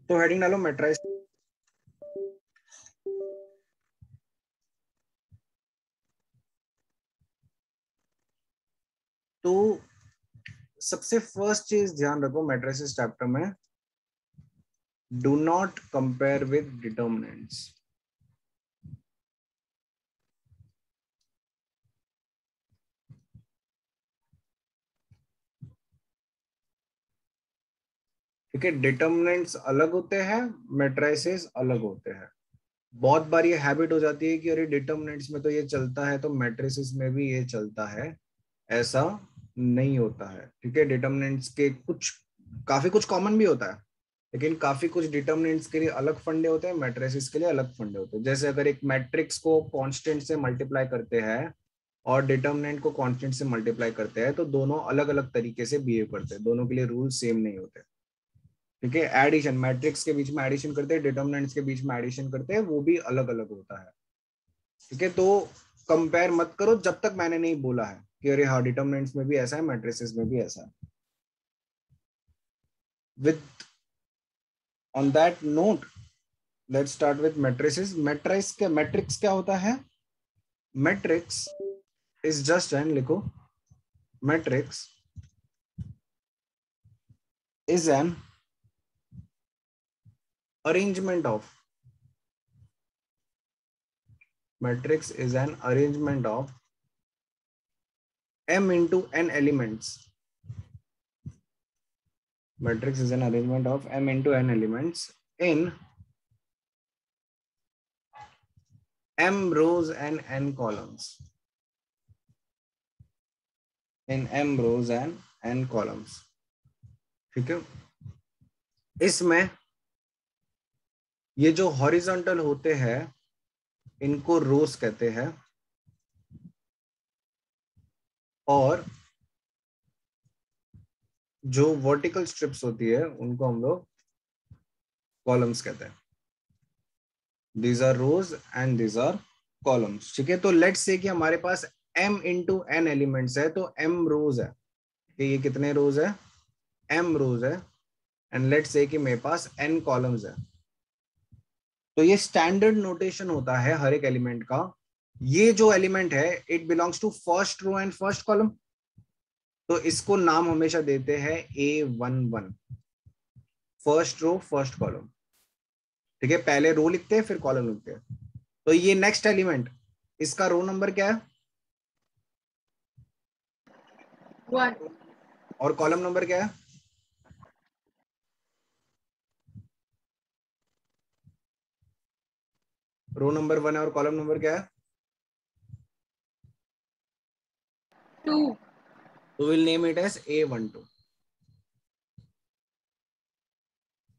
तो हेडिंग डालो मैट्रिक्स। तो सबसे फर्स्ट चीज ध्यान रखो मैट्रिसेस चैप्टर में, do not compare with determinants. ठीक है, डिटर्मिनेंट्स अलग होते हैं, मैट्रिसेस अलग होते हैं। बहुत बार ये हैबिट हो जाती है कि अरे डिटर्मिनेंट्स में तो ये चलता है तो मैट्रिसेस में भी ये चलता है, ऐसा नहीं होता है। ठीक है, डिटर्मिनेंट्स के कुछ काफी कुछ कॉमन भी होता है, लेकिन काफी कुछ डिटर्मिनेंट्स के लिए अलग फंडे होते हैं, मैट्रिसेस के लिए अलग फंडे होते हैं। जैसे अगर एक मैट्रिक्स को कांस्टेंट से मल्टीप्लाई करते हैं और डिटर्मिनेंट को कांस्टेंट से मल्टीप्लाई करते हैं, तो दोनों अलग अलग तरीके से बिहेव करते हैं, दोनों के लिए रूल सेम नहीं होते। ठीक है, एडिशन, मैट्रिक्स के बीच में एडिशन करते हैं, डिटर्मिनेंट्स के बीच में एडिशन करते हैं, वो भी अलग अलग होता है। ठीक है, तो कंपेयर मत करो जब तक मैंने नहीं बोला है कि अरे हाँ डिटर्मिनेंट्स में भी ऐसा है, मैट्रिसेस में भी ऐसा है। With on that note let's start with matrices. Matrix क्या होता है? मैट्रिक्स इज जस्ट एन, लिखो, matrix is an arrangement of, matrix is an arrangement of m into n elements. Matrix is an arrangement of m into n elements in m rows and n columns. In m rows and n columns. ठीक है, इसमें ये जो horizontal होते हैं इनको रोज कहते हैं, और जो वर्टिकल स्ट्रिप्स होती है उनको हम लोग कॉलम्स कहते हैं। These are rows and these are columns. ठीक है, तो लेट्स से कि हमारे पास m इंटू n एलिमेंट्स है, तो m रोज है। कि ये कितने रोज है? m रोज है। एंड लेट्स से कि मेरे पास n कॉलम्स है। तो ये स्टैंडर्ड नोटेशन होता है हर एक एलिमेंट का। ये जो एलिमेंट है it belongs to first row and first column, तो इसको नाम हमेशा देते हैं A11, first row first column. ठीक है, पहले रो लिखते हैं फिर कॉलम लिखते हैं। तो ये नेक्स्ट एलिमेंट, इसका रो नंबर क्या है? 1. और कॉलम नंबर क्या है? रो नंबर 1 है और कॉलम नंबर क्या है? 2. तो will name it as A12।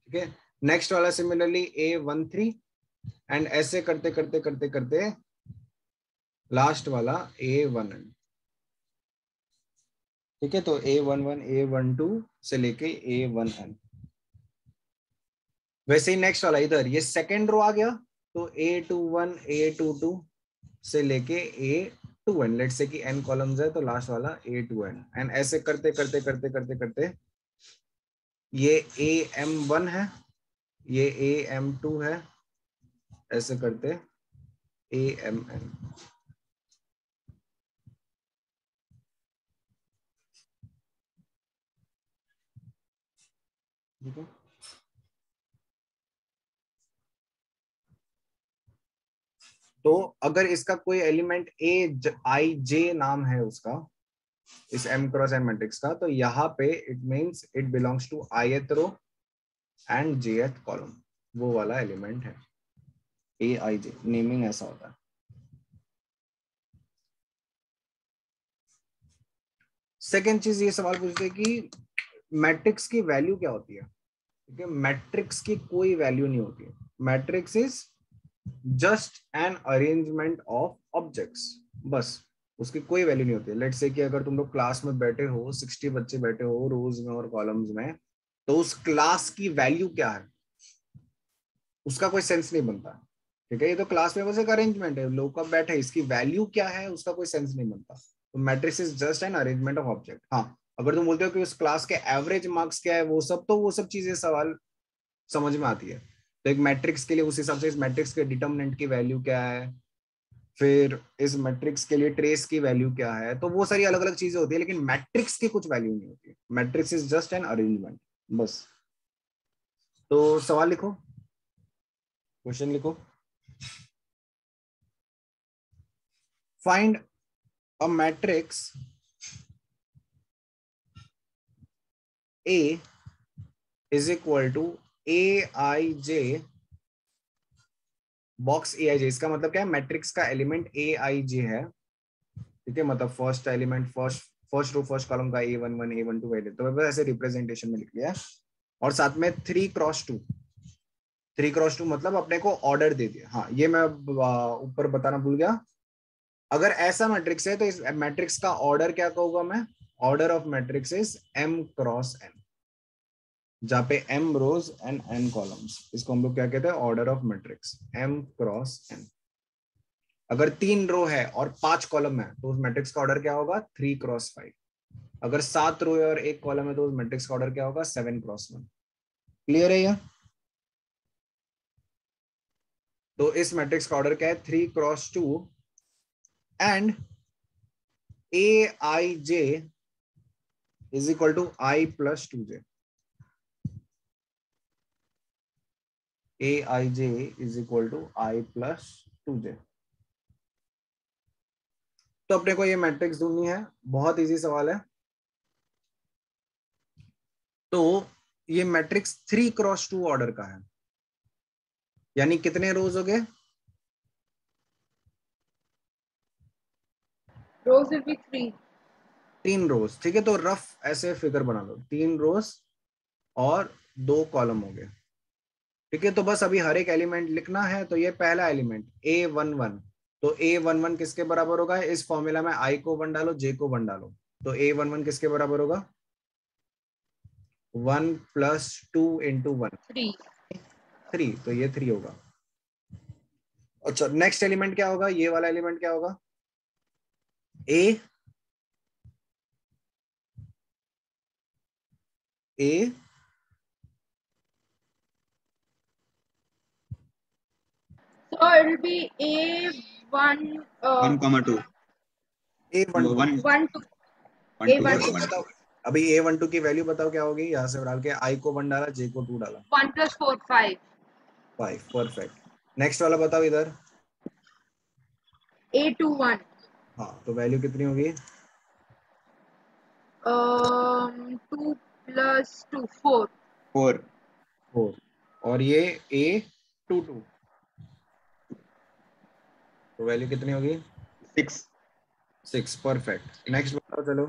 ठीक है, नेक्स्ट वाला सिमिलरली A13, एंड ऐसे करते करते करते करते लास्ट वाला A1n। ठीक है, तो A11 A12 से लेके A1n। वैसे ही नेक्स्ट वाला इधर ये सेकेंड रो आ गया, तो A21 A22 से लेके A2n। लेट्स से कि n कॉलम्स है तो लास्ट वाला A2n, एंड ऐसे करते करते करते करते करते ये AM1 है, ये AM2 है, ऐसे करते AMN। ठीक है, तो अगर इसका कोई एलिमेंट AIJ नाम है उसका, इस m क्रॉस n मैट्रिक्स का, तो यहाँ पे it means it belongs to ith row and jth column, वो वाला एलिमेंट है AIJ। नेमिंग ऐसा होता है। सेकेंड चीज ये सवाल पूछते हैं कि मैट्रिक्स की वैल्यू क्या होती है? ठीक है, मैट्रिक्स की कोई वैल्यू नहीं होती है। Matrix is just an arrangement of objects, बस, उसकी कोई वैल्यू नहीं होती है। लेट्स से कि अगर तुम लोग क्लास में बैठे हो, 60 बच्चे बैठे हो रोज में और कॉलम्स में, तो उस क्लास की वैल्यू क्या है उसका कोई सेंस नहीं बनता। ठीक है, ये तो क्लास में बस एक अरेंजमेंट है, लोग कब बैठे, इसकी वैल्यू क्या है उसका कोई सेंस नहीं बनता। तो matrix is just an arrangement of object. हाँ, अगर तुम बोलते हो कि उस क्लास के एवरेज मार्क्स क्या है, वो सब, तो वो सब चीजें सवाल समझ में आती है। तो एक मैट्रिक्स के लिए उस हिसाब से इस मैट्रिक्स के डिटर्मिनेंट की वैल्यू क्या है, फिर इस मैट्रिक्स के लिए ट्रेस की वैल्यू क्या है, तो वो सारी अलग अलग चीजें होती है, लेकिन मैट्रिक्स की कुछ वैल्यू नहीं होती। Matrix is just an arrangement, बस। तो सवाल लिखो, क्वेश्चन लिखो। Find a matrix A is equal to Aij box Aij। इसका मतलब क्या है, मैट्रिक्स का एलिमेंट Aij है, ठीक है, मतलब first element, first row first column का A11 A12 है, तो मैं ऐसे रिप्रेजेंटेशन में लिख लिया। और साथ में 3x2, 3x2 मतलब अपने को ऑर्डर दे दिया। हाँ, ये मैं ऊपर बताना भूल गया। अगर ऐसा मैट्रिक्स है तो इस मैट्रिक्स का ऑर्डर क्या कहूंगा मैं, order of matrix is m×n, जहाँ पे m rows and n columns, इसको हम लोग क्या कहते हैं, ऑर्डर ऑफ मैट्रिक्स m×n। अगर 3 रो है और 5 कॉलम है तो उस मैट्रिक्स का ऑर्डर क्या होगा, 3x5। अगर 7 रो है और 1 कॉलम है तो उस मैट्रिक्स का ऑर्डर क्या होगा, 7x1। क्लियर है ये? तो इस मैट्रिक्स का ऑर्डर क्या है, 3x2 and Aij is equal to I+2j। Aij is equal to I+2j। तो अपने को ये मैट्रिक्स ढूंढनी है, बहुत इजी सवाल है। तो ये मैट्रिक्स 3x2 ऑर्डर का है, यानी कितने रोज हो गए, Rows will be 3. 3 रोज, ठीक है। तो रफ ऐसे फिगर बना लो, 3 रोज और 2 कॉलम हो गए, ठीक है। तो बस अभी हर एक एलिमेंट लिखना है। तो ये पहला एलिमेंट A11, तो A11 किसके बराबर होगा, इस फॉर्मूला में I को 1 डालो, J को 1 डालो, तो A11 किसके बराबर होगा, 1 + 2 × 1 3. 3, तो ये 3 होगा। अच्छा, नेक्स्ट एलिमेंट क्या होगा, ये वाला एलिमेंट क्या होगा, A A So it will be A1, one comma two A12, one 1, 2. One two ठीक है है। A12. वन बताओ अभी A12 की वैल्यू बताओ क्या होगी, यहाँ से डाल के I को 1 डाला, J को 2 डाला, 1 + 4, 5. 5, परफेक्ट। नेक्स्ट वाला बताओ इधर, A21. हाँ, तो वैल्यू कितनी होगी, 2 + 2, 4. 4 4। और ये A22, तो वैल्यू कितनी होगी, 6 6, परफेक्ट। नेक्स्ट बताओ चलो।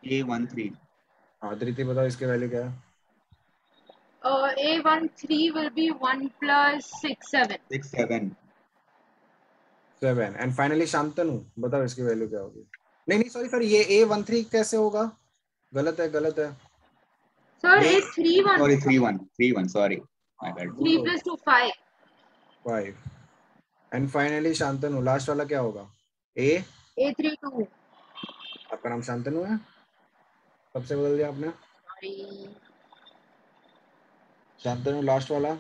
A13 हाँ, धृति बताओ इसकी वैल्यू क्या है, A13 will be 1 + 6, 7. 6 7 7। And finally Shantanu बताओ इसकी वैल्यू क्या होगी। नहीं नहीं, सॉरी सॉरी, ये A13 कैसे होगा, गलत है गलत है, Sir, ये A31. Sorry 3 1 sorry my bad 3 + 2, 5. 5। And finally Shantanu, last वाला क्या होगा, ए, A32. आपका नाम शांतनु है, सबसे बदल दिया आपने, Sorry. शांतनु लास्ट वाला,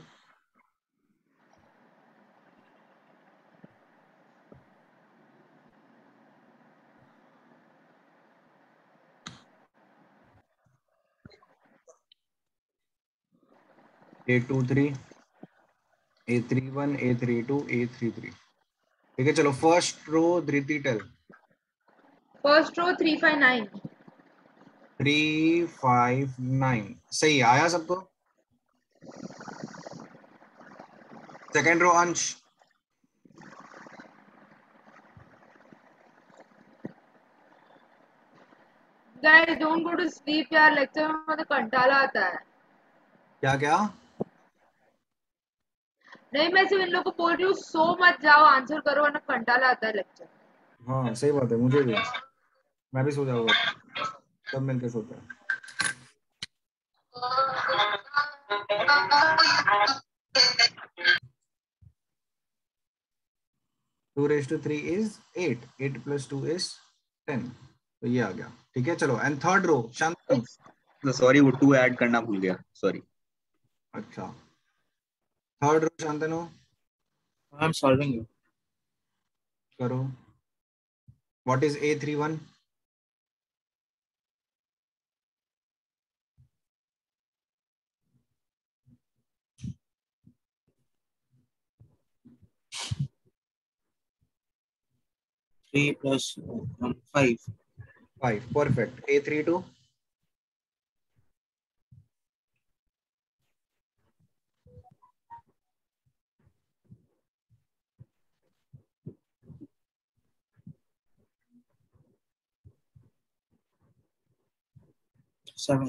A23 A31 A32 A33, ठीक है। चलो फर्स्ट रो धृति टेल, First row 359. 359 सही आया सबको। सेकेंड रो अंश, Guys, don't go to sleep यार, लेक्चर में मुझे कंटाला आता है। क्या क्या, नहीं, मैं सिर्फ इन लोगों को बोल रही हूँ, सो मत जाओ, आंसर करो, वरना कंटाला आता है लेक्चर। हाँ सही बात है, मुझे भी, मैं भी सो जाऊंगा, सब मिलके सोते हैं। 2⁻³ इज 8, 8 + 2 इज 10, तो ये आ गया, ठीक है। चलो and third row Shantanu, It's sorry वो 2 ऐड करना भूल गया, सॉरी। अच्छा, third row Shantanu I am solving it. करो। What is A31? Three plus 5 5. Perfect. A32? seven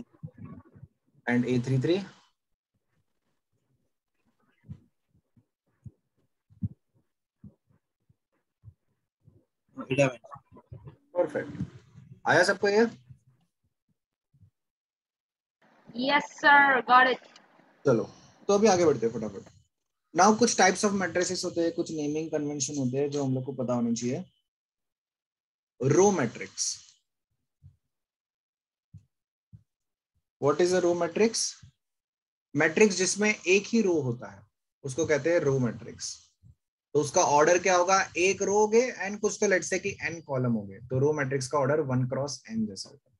And A33? eleven. Perfect. आया सबको ये? Yes, sir. Got it. चलो, तो अभी आगे बढ़ते हैं फटाफट। नाउ कुछ टाइप्स ऑफ मैट्रिसेस होते हैं, कुछ नेमिंग कन्वेंशन होते हैं जो हम लोग को पता होनी चाहिए। Row matrix. What is a row matrix? Matrix जिसमें एक ही रो होता है उसको कहते हैं रो मैट्रिक्स। तो उसका ऑर्डर क्या होगा? एक रो होगे एंड कुछ तो लेट्स से कि n कॉलम होंगे, तो रो मैट्रिक्स का ऑर्डर 1 क्रॉस n जैसा होगा।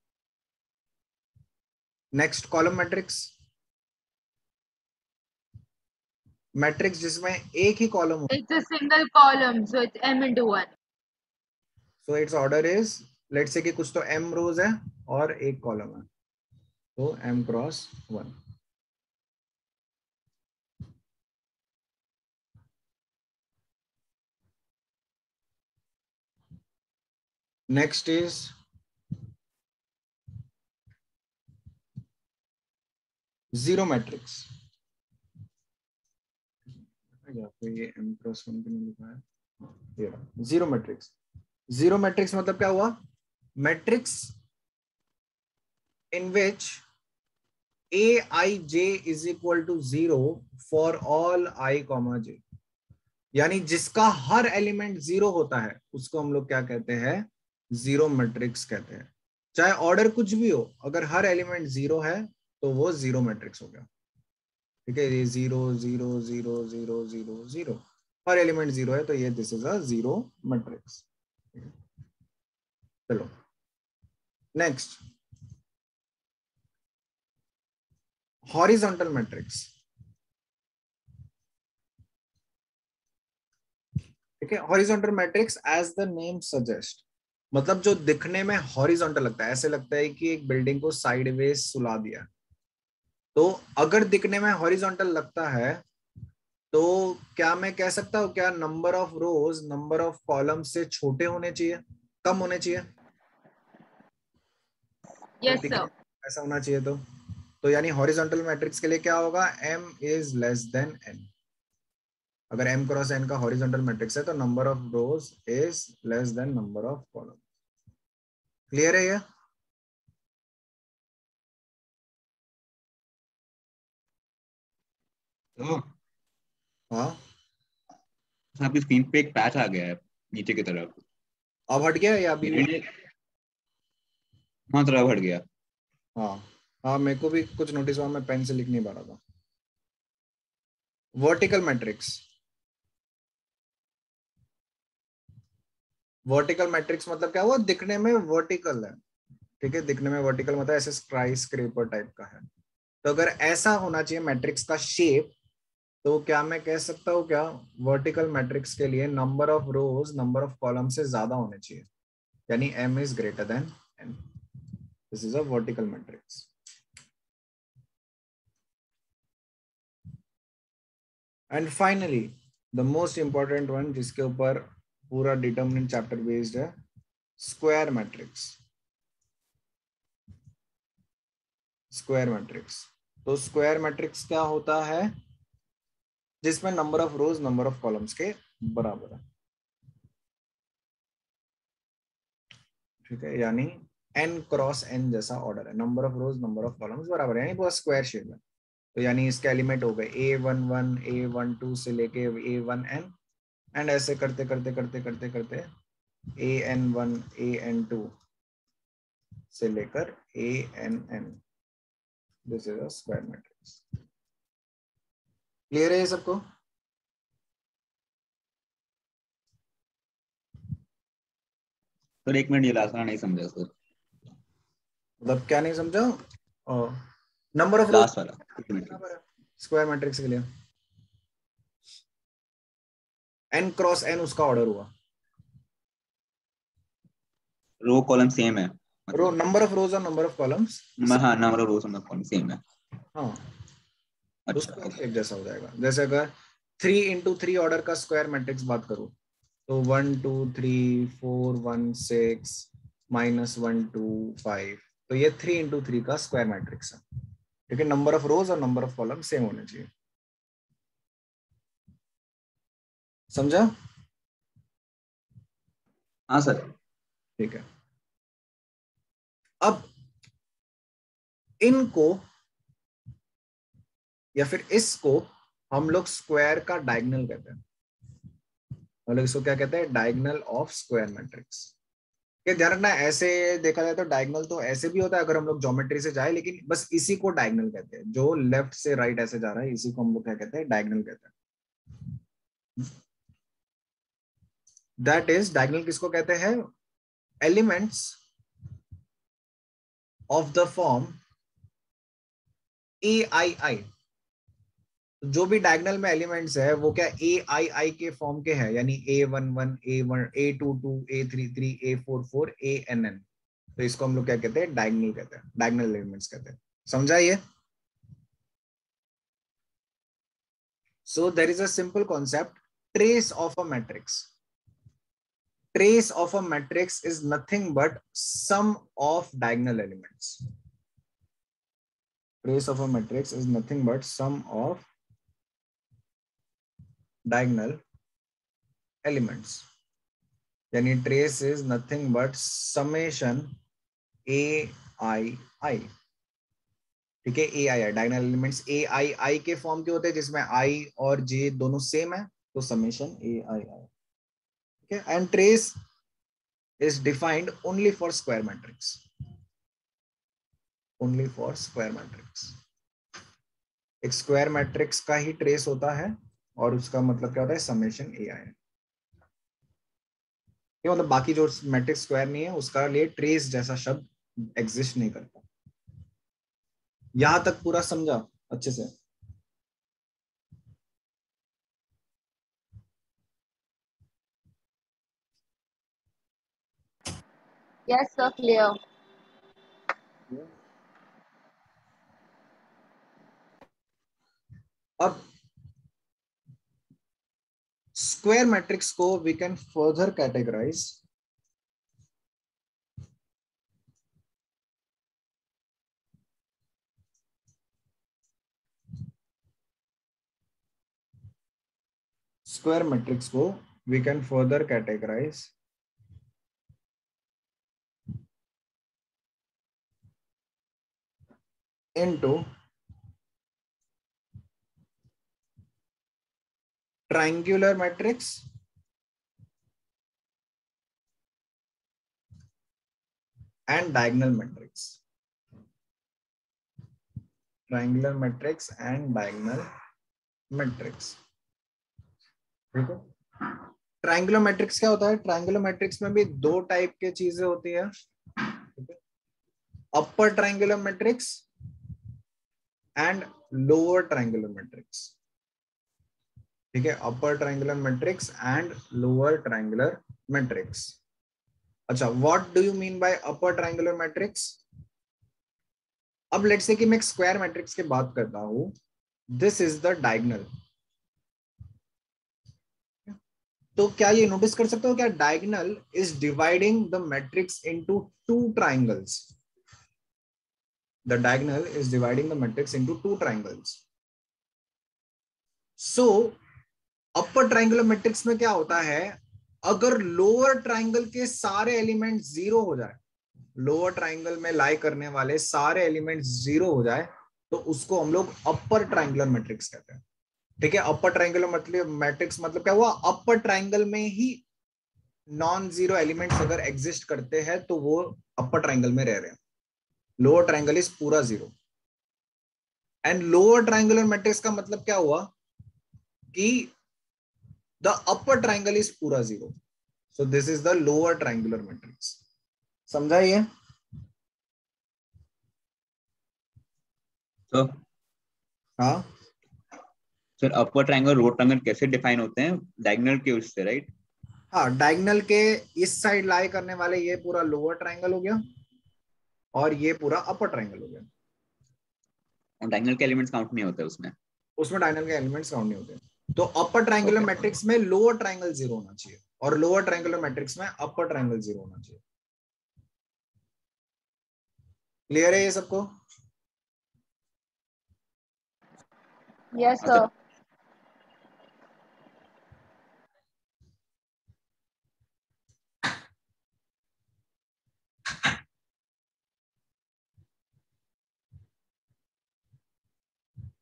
Next, column matrix. मैट्रिक्स जिसमें एक ही कॉलम हो, It's a single column, so it's m into 1. So it's order is let's say कि कुछ तो m रोज है और एक कॉलम है, तो m cross 1। Next is zero matrix. ये m क्रॉस 1 नहीं लिखा है, ये जीरो मैट्रिक्स। जीरो मैट्रिक्स मतलब क्या हुआ? Matrix in which aij is equal to 0 for all I, j, यानी जिसका हर एलिमेंट 0 होता है उसको हम लोग क्या कहते हैं? जीरो मैट्रिक्स कहते हैं। चाहे ऑर्डर कुछ भी हो, अगर हर एलिमेंट 0 है तो वो जीरो मैट्रिक्स हो गया। ठीक है, ये 0 0 0 0 0 0, हर एलिमेंट 0 है तो ये this is a zero matrix. चलो नेक्स्ट, हॉरिजॉन्टल मैट्रिक्स। ठीक है, horizontal matrix as the name suggest, मतलब जो दिखने में हॉरिजॉन्टल लगता है, ऐसे लगता है कि एक बिल्डिंग को साइडवेज सुला दिया। तो अगर दिखने में हॉरिजॉन्टल लगता है तो क्या मैं कह सकता हूं क्या number of rose number of column से छोटे होने चाहिए, कम होने चाहिए? Yes, sir. ऐसा होना चाहिए। तो यानी हॉरिजॉन्टल मैट्रिक्स के लिए क्या होगा? m is less then n। अगर m क्रॉस n का हॉरिजॉन्टल मैट्रिक्स है तो number of rose is less then number of column. Clear है ये? तो हाँ, आपकी स्क्रीन पे एक पैच आ गया है नीचे की तरफ। अब हट गया या अभी भी? हाँ थोड़ा हट गया। हाँ हाँ, मेरे को भी कुछ नोटिस हुआ, मैं पेन से लिख नहीं पा रहा था। Vertical matrix. वर्टिकल मैट्रिक्स मतलब क्या हुआ? दिखने में वर्टिकल है। ठीक है, दिखने में वर्टिकल मतलब ऐसे स्काई स्क्रेपर टाइप का है। तो अगर ऐसा होना चाहिए मैट्रिक्स का शेप, तो क्या मैं कह सकता हूँ क्या वर्टिकल मैट्रिक्स के लिए number of rose number of column से ज्यादा होने चाहिए, यानी m is greater then n। This is a vertical matrix. And finally the most important one, जिसके ऊपर पूरा डिटरमिनेंट चैप्टर बेस्ड है, स्क्वायर मैट्रिक्स। स्क्वायर मैट्रिक्स, तो स्क्वायर मैट्रिक्स क्या होता है? जिसमें number of rose number of columns के बराबर है। ठीक है, यानी n क्रॉस n जैसा ऑर्डर है, number of rose number of columns बराबर है, यानी पूरा स्क्वायर शेप है। तो यानी इसके एलिमेंट हो गए A11 A12 से लेके A1n, एंड ऐसे करते करते करते करते करते AN1 AN2 से लेकर ANN। This is a square matrix. Clear है ये सबको? सर एक मिनट, ये लास्ट वाला नहीं समझा सर। मतलब क्या नहीं समझा? नंबर ऑफ लास्ट वाला एक मिनट। स्क्वायर मैट्रिक्स के लिए n क्रॉस n उसका ऑर्डर हुआ। रो कॉलम सेम है रो मतलब। नंबर ऑफ रोज और नंबर ऑफ कॉलम्स। हाँ, नंबर ऑफ रोज और कॉलम सेम है। हाँ, अच्छा उसका ओके। एक जैसा हो जाएगा। जैसे अगर 3x3 ऑर्डर का स्क्वायर मैट्रिक्स बात करूं तो 1 2 3 4 1 6 -1 2 5, तो ये 3x3 का स्क्वायर मैट्रिक्स है। ठीक है, नंबर ऑफ रोज और नंबर ऑफ कॉलम सेम होने चाहिए। समझा? हाँ सर। ठीक है, अब इनको या फिर इसको हम लोग स्क्वायर का डायगोनल कहते हैं। हम लोग इसको क्या कहते हैं? Diagonal of square matrix. ये ध्यान रखना, ऐसे देखा जाए तो डायगोनल तो ऐसे भी होता है अगर हम लोग ज्योमेट्री से जाए, लेकिन बस इसी को डायगोनल कहते हैं। जो लेफ्ट से राइट ऐसे जा रहा है इसी को हम लोग क्या कहते हैं? डायगोनल कहते हैं। दैट इज, डायगोनल किसको कहते हैं? एलिमेंट्स ऑफ द फॉर्म ए आई आई। जो भी डायगोनल में एलिमेंट्स है वो क्या ए आई आई के फॉर्म के हैं, यानी A11 A1 A22 A33 A44 ANN। तो इसको हम लोग क्या कहते हैं? डायगोनल कहते हैं, डायगोनल एलिमेंट्स कहते हैं। समझा ये? So there is a simple concept, trace of a matrix. Trace of a matrix is nothing but sum of diagonal elements. Trace of a matrix is nothing but sum of diagonal elements. यानी trace is nothing but summation ai। ठीक है, ए आई आई diagonal elements ए आई आई के form के होते हैं जिसमें आई और जे दोनों सेम है, तो समेशन ए आई आई। ठीक है, and trace is defined only for square matrix, only for square matrix। एक स्क्वायर मैट्रिक्स का ही ट्रेस होता है और उसका मतलब क्या होता है? समेशन ए आई। ये मतलब बाकी जो मैट्रिक्स स्क्वायर नहीं है उसका लिए ट्रेस जैसा शब्द एग्जिस्ट नहीं करता। यहां तक पूरा समझा अच्छे से? Yes, sir, clear. अब स्क्वायर मैट्रिक्स को we can further categorise square matrix को we can further categorise into triangular matrix and diagonal matrix। triangular matrix and diagonal matrix। ठीक है, ट्रायंगुलर मैट्रिक्स क्या होता है? ट्रायंगुलर मैट्रिक्स में भी दो टाइप के चीजें होती है। Upper triangular matrix and lower triangular matrix. ठीक है, upper triangular matrix and lower triangular matrix. अच्छा, what do you mean by upper triangular matrix? अब लेट्स से कि मैं एक स्क्वायर मैट्रिक्स की बात करता हूं, दिस इज द डायगोनल। तो क्या ये नोटिस कर सकते हो क्या? Diagonal is dividing the matrix into two triangles. The diagonal is dividing the matrix into two triangles. So upper triangular matrix में क्या होता है? अगर लोअर ट्रायंगल के सारे एलिमेंट जीरो हो जाए, लोअर ट्रायंगल में लाई करने वाले सारे एलिमेंट जीरो हो जाए, तो उसको हम लोग अपर ट्रायंगुलर मैट्रिक्स कहते हैं। ठीक है, अपर ट्रायंगुलर मैट्रिक्स मतलब क्या हुआ? अपर ट्रायंगल में ही नॉन जीरो एलिमेंट्स अगर एग्जिस्ट करते हैं तो वो अपर ट्रायंगल में रह रहे हैं। लोअर ट्रायंगल इज पूरा zero. And lower triangular matrix का मतलब क्या हुआ कि द अपर ट्रायंगल इज पूरा zero, so this is the lower triangular matrix. समझा ये? तो हाँ सर अपर ट्रायंगल लोअर ट्रायंगल कैसे डिफाइन होते हैं? डायगोनल के उससे, राइट? हाँ, डायगोनल के इस साइड लाई करने वाले ये पूरा लोअर ट्रायंगल हो गया और ये पूरा अपर ट्रायंगल हो गया। और डायगोनल के एलिमेंट्स काउंट नहीं होते उसमें? उसमें डायगोनल के एलिमेंट्स काउंट नहीं होते। तो अपर ट्रायंगुलर ओके। मैट्रिक्स में लोअर ट्रायंगल जीरो होना चाहिए और लोअर ट्रायंगुलर मैट्रिक्स में अपर ट्रायंगल जीरो होना चाहिए। क्लियर है ये सबको? यस हाँ सर। सर।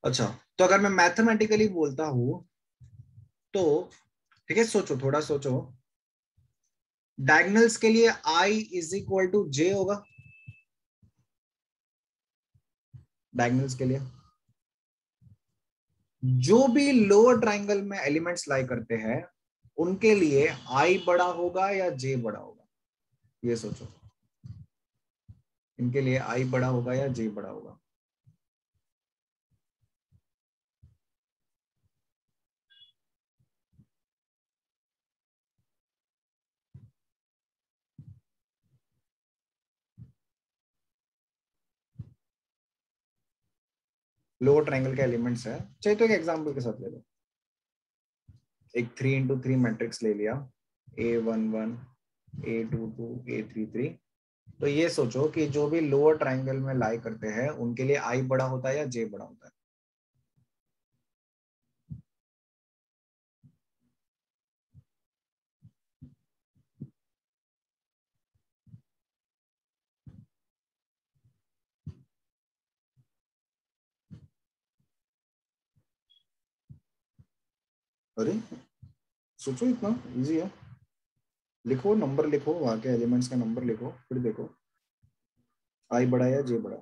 अच्छा, तो अगर मैं मैथमेटिकली बोलता हूं तो ठीक है, सोचो, थोड़ा सोचो। डायगोनल्स के लिए I is equal to J होगा। डायगोनल्स के लिए जो भी लोअर ट्रायंगल में एलिमेंट्स लाई करते हैं उनके लिए I बड़ा होगा या J बड़ा होगा, ये सोचो। इनके लिए I बड़ा होगा या J बड़ा होगा? लोअर ट्रायंगल के एलिमेंट्स है, चाहे तो एक एग्जांपल के साथ ले लो। एक 3x3 मैट्रिक्स ले लिया, A11 A22 A33। तो ये सोचो कि जो भी लोअर ट्रायंगल में लाई करते हैं उनके लिए I बड़ा होता है या J बड़ा होता है? अरे सोचो, इतना इजी है। लिखो, नंबर लिखो, वहां के एलिमेंट्स का नंबर लिखो, फिर देखो I बड़ा या J बड़ा।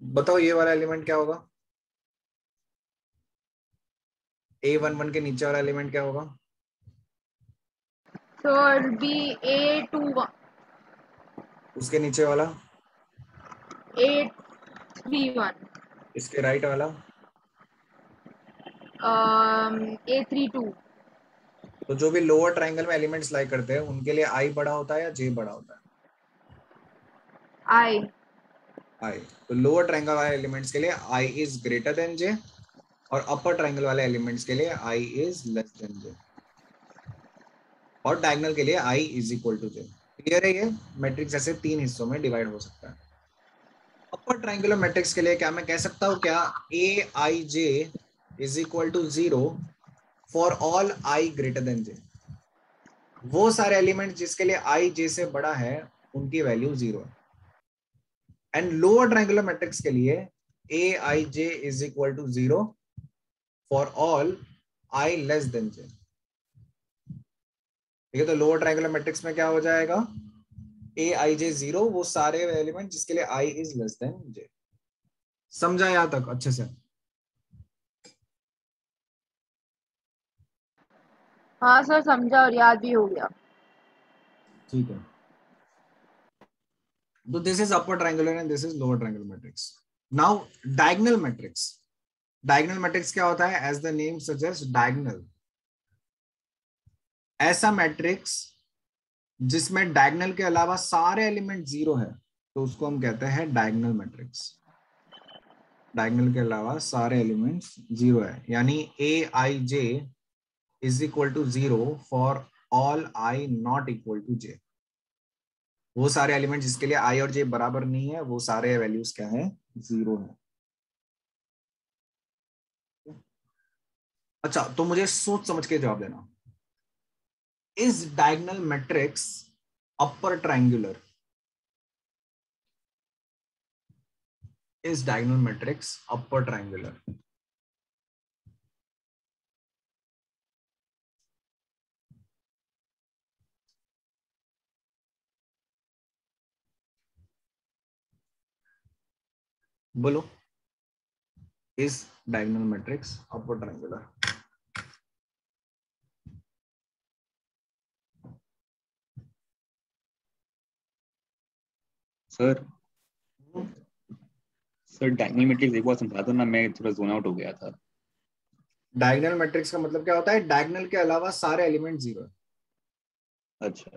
बताओ ये वाला एलिमेंट क्या होगा? A11 के नीचे वाला एलिमेंट क्या होगा? So it'll be A21, उसके नीचे वाला? A31, इसके राइट वाला? A32, तो जो भी लोअर ट्रायंगल में एलिमेंट्स लाई करते हैं उनके लिए I बड़ा होता है या J बड़ा होता है? I. I। तो लोअर ट्रायंगल वाले एलिमेंट्स के लिए I is greater than J और अपर ट्रायंगल वाले एलिमेंट्स के लिए I is less than J और डायगोनल के लिए I is equal to J। Clear है ये? मैट्रिक्स ऐसे तीन हिस्सों में डिवाइड हो सकता है। अपर ट्रायंगुलर मैट्रिक्स के लिए क्या मैं कह सकता हूं क्या Aij is equal to 0 for all I greater than J? वो सारे एलिमेंट जिसके लिए I J से बड़ा है उनकी वैल्यू 0 है। एंड लोअर ट्रायंगुलर मैट्रिक्स के लिए Aij is equal to 0 for all I less than J। ठीक है, तो लोअर ट्रायंगुलर मैट्रिक्स में क्या हो जाएगा? Aij 0, वो सारे एलिमेंट जिसके लिए I is less than J। समझा यहां तक अच्छे से? हाँ सर, समझा और याद भी हो गया। ठीक है, तो this is upper triangular and this is lower triangular matrix. Now diagonal matrix. Diagonal matrix क्या होता है? As the name suggest, diagonal, ऐसा मैट्रिक्स जिसमें डायगोनल के अलावा सारे एलिमेंट जीरो है तो उसको हम कहते हैं डायगोनल मैट्रिक्स। डायगोनल के अलावा सारे एलिमेंट्स जीरो है, यानी Aij is equal to 0 for all I not equal to J। वो सारे एलिमेंट जिसके लिए I और J बराबर नहीं है वो सारे वैल्यूज क्या है? जीरो है। अच्छा, तो मुझे सोच समझ के जवाब देना। Is diagonal matrix upper triangular? Is diagonal matrix upper triangular? बोलो, is diagonal matrix upper triangular? Sir sir diagonal matrix एक बार समझा दो ना, मैं थोड़ा जोन आउट हो गया था। डायगोनल मैट्रिक्स का मतलब क्या होता है? डायगोनल के अलावा सारे एलिमेंट जीरो है। अच्छा,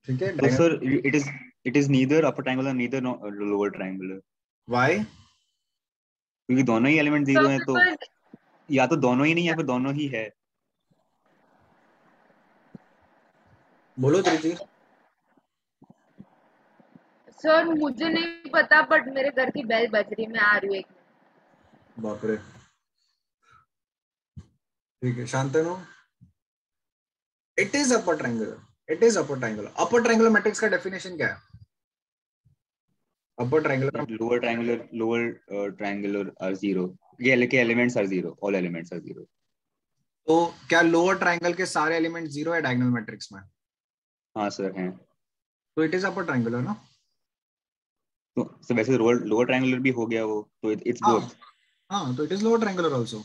ठीक है, तो diagonal. Sir it is neither upper triangular neither lower triangular, why? क्योंकि दोनों ही एलिमेंट तो जीरो हैं, तो बिकॉज या तो दोनों ही नहीं या फिर दोनों ही है। बोलो धृति। सर मुझे नहीं पता बट मेरे घर की बेल बज रही है, मैं आ रही हूँ एक मिनट। बाप रे। ठीक है, Shantanu. It is upper triangular, it is upper triangular. Upper triangular matrix का डेफिनेशन क्या है? Upper triangular, That lower triangular are zero, ये के एलिमेंट्स are zero, all elements are zero. तो क्या लोअर ट्रायंगल के सारे एलिमेंट जीरो है डायगोनल मैट्रिक्स में? हाँ सर हैं। तो इट इज अपर ट्रायंगुलर ना? तो सर वैसे लोअर ट्रायंगुलर भी हो गया वो, तो इट्स हाँ बोथ। हाँ, तो it is lower triangular also.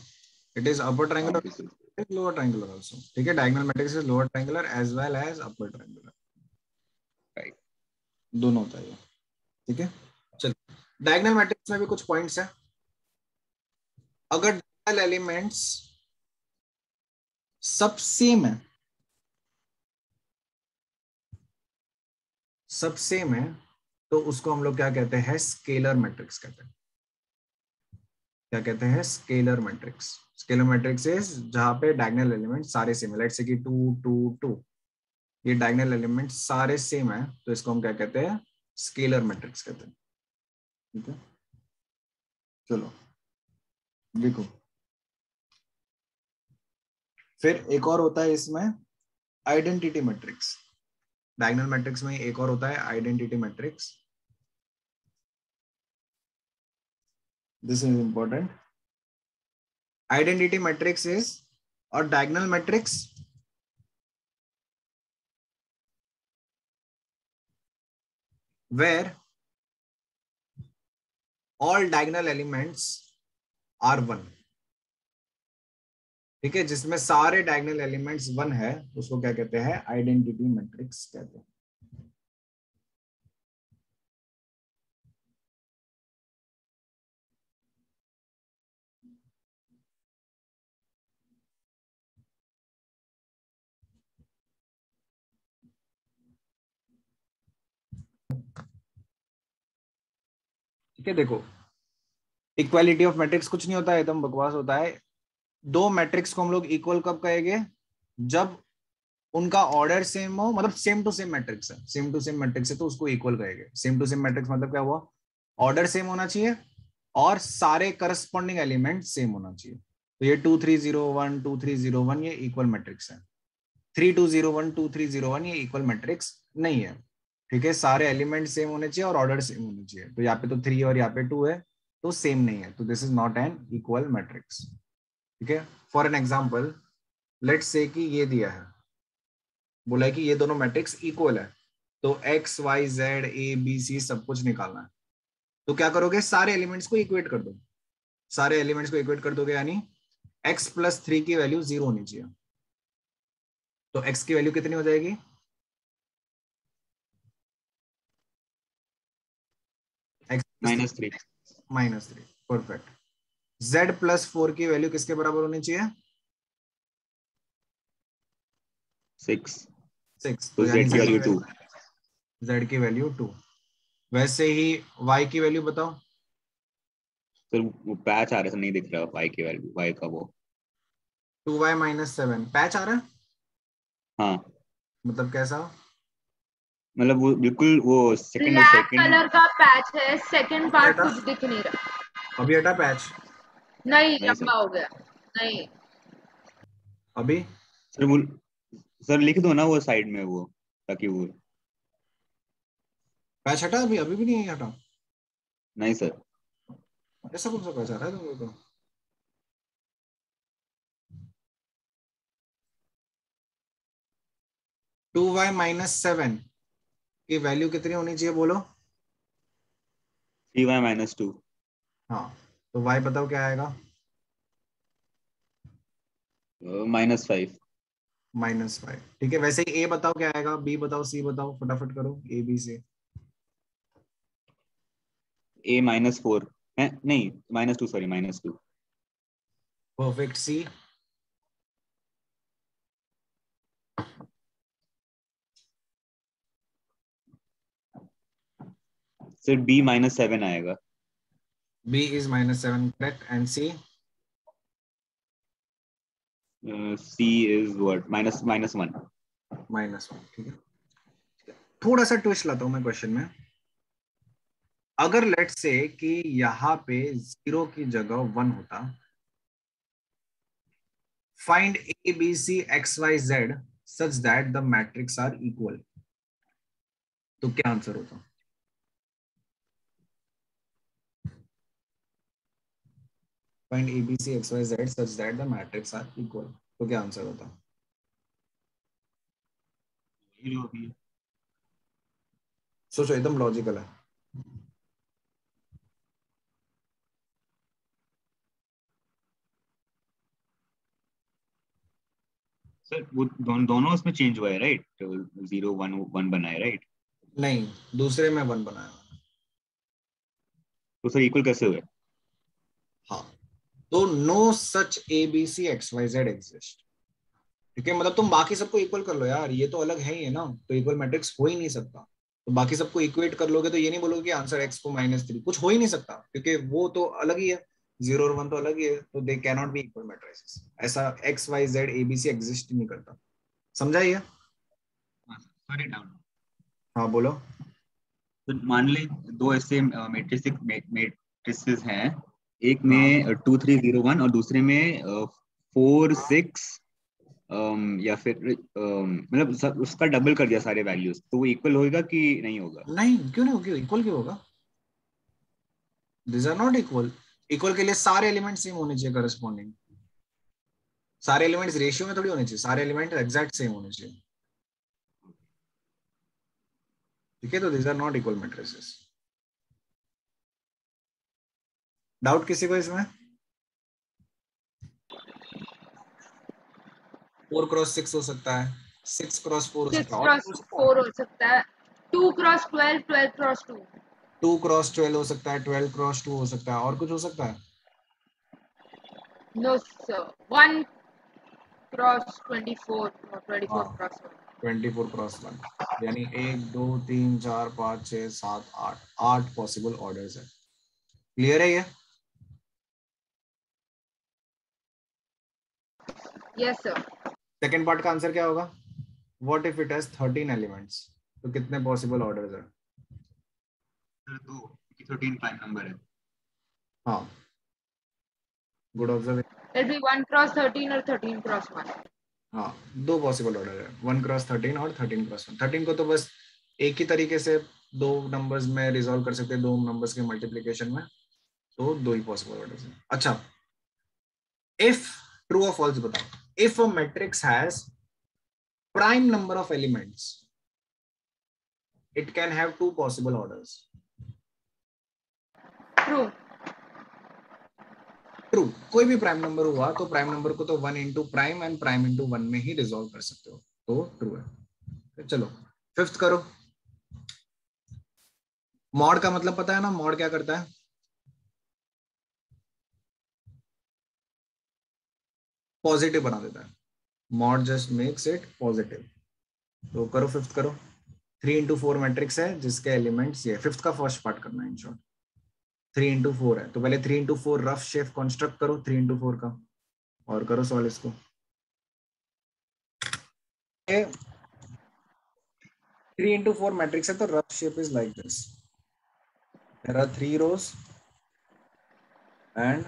It is upper हाँ triangular, this is it is lower triangular also. ठीक है, diagonal matrix is lower triangular as well as upper triangular, right. दोनों होता है। ठीक है, चलो। डायगोनल मैट्रिक्स में भी कुछ पॉइंट्स है। अगर डायगोनल एलिमेंट्स सब सेम है, सब सेम है, तो उसको हम लोग क्या कहते हैं? स्केलर मैट्रिक्स कहते हैं। क्या कहते हैं? Scalar matrix. Scalar matrix is जहां पे डायगोनल एलिमेंट सारे सेम है। लेट्स से कि 2 2 2, ये डायगोनल एलिमेंट सारे सेम है, तो इसको हम क्या कहते हैं? स्केलर मैट्रिक्स कहते हैं। ठीक है, चलो देखो। फिर एक और होता है इसमें, आइडेंटिटी मैट्रिक्स। डायगोनल मैट्रिक्स में एक और होता है identity matrix. This is important. Identity matrix is और diagonal matrix where all diagonal elements are one। ठीक है, जिसमें सारे डायगोनल एलिमेंट्स वन है, उसको क्या कहते हैं? आइडेंटिटी मैट्रिक्स कहते हैं। ठीक है, देखो, इक्वालिटी ऑफ मैट्रिक्स कुछ नहीं होता है, एकदम बकवास होता है। दो मैट्रिक्स को हम लोग इक्वल कब कहेंगे? जब उनका ऑर्डर सेम हो, मतलब सेम टू सेम मैट्रिक्स है, सेम टू सेम मैट्रिक्स है तो उसको इक्वल कहेंगे। सेम टू सेम मैट्रिक्स मतलब क्या हुआ? ऑर्डर सेम होना चाहिए और सारे करस्पॉन्डिंग एलिमेंट सेम होना चाहिए। तो ये 2 3 0 1 2 3 0 1 ये इक्वल मैट्रिक्स है। 3 2 0 1 2 3 0 1 ये इक्वल मैट्रिक्स नहीं है। ठीक है, सारे एलिमेंट सेम होने चाहिए और ऑर्डर सेम होने चाहिए। तो यहाँ पे तो 3 और यहाँ पे 2 है, तो सेम नहीं है, तो this is not an equal matrix. ठीक है, for an example, let's say कि ये दिया है, बोला है कि ये दोनों मैट्रिक्स इक्वल है, तो x Y Z A B c सब कुछ निकालना है। तो क्या करोगे? सारे एलिमेंट्स को इक्वेट कर दो। सारे एलिमेंट्स को इक्वेट कर दोगे, यानी x प्लस 3 की वैल्यू 0 होनी चाहिए। तो x की वैल्यू कितनी हो जाएगी? x -3। -3, परफेक्ट। z प्लस 4 की वैल्यू किसके बराबर होनी चाहिए? 6, 6, तो तो यानी z की वैल्यू 2। z की वैल्यू 2। वैसे ही y की वैल्यू बताओ। सर वो पैच आ रहा है, नहीं दिख रहा y की वैल्यू, y का वो। 2y माइनस 7 पैच आ रहा है, हाँ, मतलब कैसा? मतलब वो बिल्कुल वो सेकंड ब्लैक सेकंड कलर का पैच है, सेकंड अभी पार्ट हटा, कुछ दिख नहीं रहा। अभी हटा पैच। नहीं, नहीं सर। लंबा हो गया। नहीं, अभी सर वो सर लिख दो ना वो साइड में वो, ताकि वो। पैच हटा, अभी अभी भी नहीं हटा। नहीं सर। ऐसा कौन सा पैच आ रहा है तुम लोग को? 2y माइनस 7 की वैल्यू कितनी होनी चाहिए बोलो? 3y -2। हाँ, तो y बताओ क्या आएगा? -5। -5। ठीक है, वैसे ही a बताओ क्या आएगा, b बताओ, c बताओ, फटाफट करो a b c। A -4 है, नहीं -2, sorry -2। Perfect, c? Sir B -7 आएगा। b is -7, correct, and c? C is what, -1। -1। ठीक है, थोड़ा सा ट्विस्ट लाता हूं मैं क्वेश्चन में। अगर लेट्स से कि यहाँ पे 0 की जगह 1 होता, find a b c x y z such that the matrix are equal, तो क्या आंसर होता? Find a b c x y z such that the matrix are equal, तो क्या आंसर होता? ये जो भी है। सोचो, एकदम लॉजिकल है। सर वो दोनों उसमें चेंज हुआ है, राइट? 0 1 1 बना है, राइट? नहीं, दूसरे में 1 बनाया। तो सर इक्वल कैसे हुए? हाँ, तो no such a B c x Y z exist. ठीक है, मतलब तुम बाकी सबको इक्वल कर लो यार, ये तो अलग है ही है ना, तो इक्वल मैट्रिक्स हो ही नहीं सकता। तो बाकी सबको इक्वेट कर लोगे तो ये नहीं बोलोगे कि आंसर एक्स को -3, कुछ हो ही नहीं सकता, क्योंकि वो तो अलग ही है, 0 और 1 तो अलग ही है, तो they can not be equal matrices. ऐसा X Y Z A B C exist ही नहीं करता। समझा ये? Sorry, down. हाँ बोलो। तो मान ले दो ऐसे मैट्रिसेस हैं, एक हाँ में 2 3 0 1 और दूसरे में 4 6, या फिर मतलब उसका डबल कर दिया सारे वैल्यूज, तो वो इक्वल होगा कि नहीं होगा? नहीं, क्यों नहीं होगी, इक्वल क्यों होगा? This are not equal. Equal के लिए सारे एलिमेंट सेम होने चाहिए, करस्पॉन्डिंग। सारे एलिमेंट्स रेशियो में थोड़ी होने चाहिए, सारे एलिमेंट एग्जैक्ट सेम होने चाहिए। ठीक है, तो this are not equal matrices. Doubt किसी को इसमें? 4x6 हो सकता है, 6x4 हो सकता सिक्स है, और क्रॉस हो सकता है। फोर हो सकता है, 2x12, 12x2। 2x12 हो सकता है, 12x2 हो सकता है, और कुछ हो सकता है? नो सर, 1x24 और 24 हाँ, क्रॉस 1। 24x1, यानी 1 2 3 4 5 6 7 8, 8 पॉसिबल ऑर्डर्स है। क्लियर है ये? Yes sir. सेकेंड पार्ट का आंसर क्या होगा? What if it has 13 elements, तो कितने पॉसिबल ऑर्डर्स है? सर दो, क्योंकि 13 प्राइम नंबर है। हाँ, good observation. It be 1x13 और 13x1। हाँ, दो पॉसिबल ऑर्डर है, 1x13 और 13x1। 13 को तो बस एक ही तरीके से दो नंबर्स में रिजॉल्व कर सकते हैं, दो नंबर्स के मल्टीप्लीकेशन में, तो दो ही पॉसिबल ऑर्डर्स हैं। अच्छा, इफ, ट्रू और फॉल्स बताओ। If a matrix has prime number of elements, it can have two possible orders. True. True, कोई भी प्राइम नंबर हुआ तो प्राइम नंबर को तो 1 into prime and prime into 1 में ही रिजॉल्व कर सकते हो, तो ट्रू है। चलो, फिफ्थ करो। मॉड का मतलब पता है ना, मॉड क्या करता है? पॉजिटिव बना देता है। Mod just makes it positive. तो करो, फिफ्थ करो। 3 into 4 मैट्रिक्स है जिसके एलिमेंट्स ये, फिफ्थ का फर्स्ट पार्ट करना है इन शॉर्ट। 3 into 4 है, तो पहले 3 into 4 रफ शेप कंस्ट्रक्ट करो 3 into 4 का, और करो सॉल्व इसको। 3 into 4 मैट्रिक्स है, तो rough shape is like this. There are 3 rows and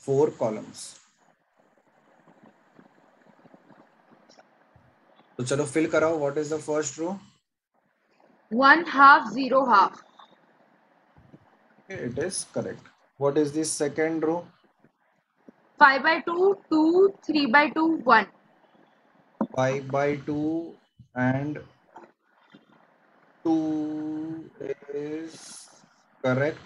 4 columns। तो चलो फिल कराओ, what is the first row? 1/2 0 half। It is correct. What is the second row? 5/2 2, 3/2 1। 5/2 and 2 is correct.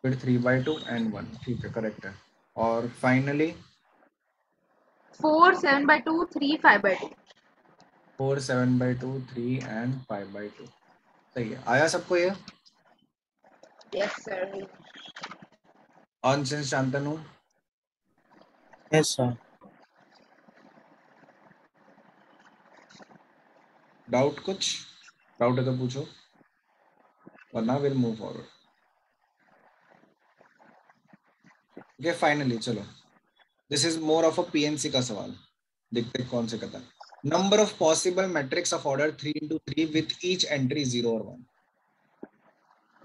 फिर 3/2 and 1, ठीक है, correct है। और फाइनली 4 7/2 3 5/2। 4 7/2 3 and 5/2, सही है। आया सबको ये? Yes sir. Ansh Shantanu, Yes, sir. Doubt कुछ? डाउट है तो पूछो, वरना will move forward. Okay finally चलो, this is more of a PNC का सवाल, देखते हैं कौन से कहता है। Number of possible matrix of order 3x3 with each entry 0 और 1।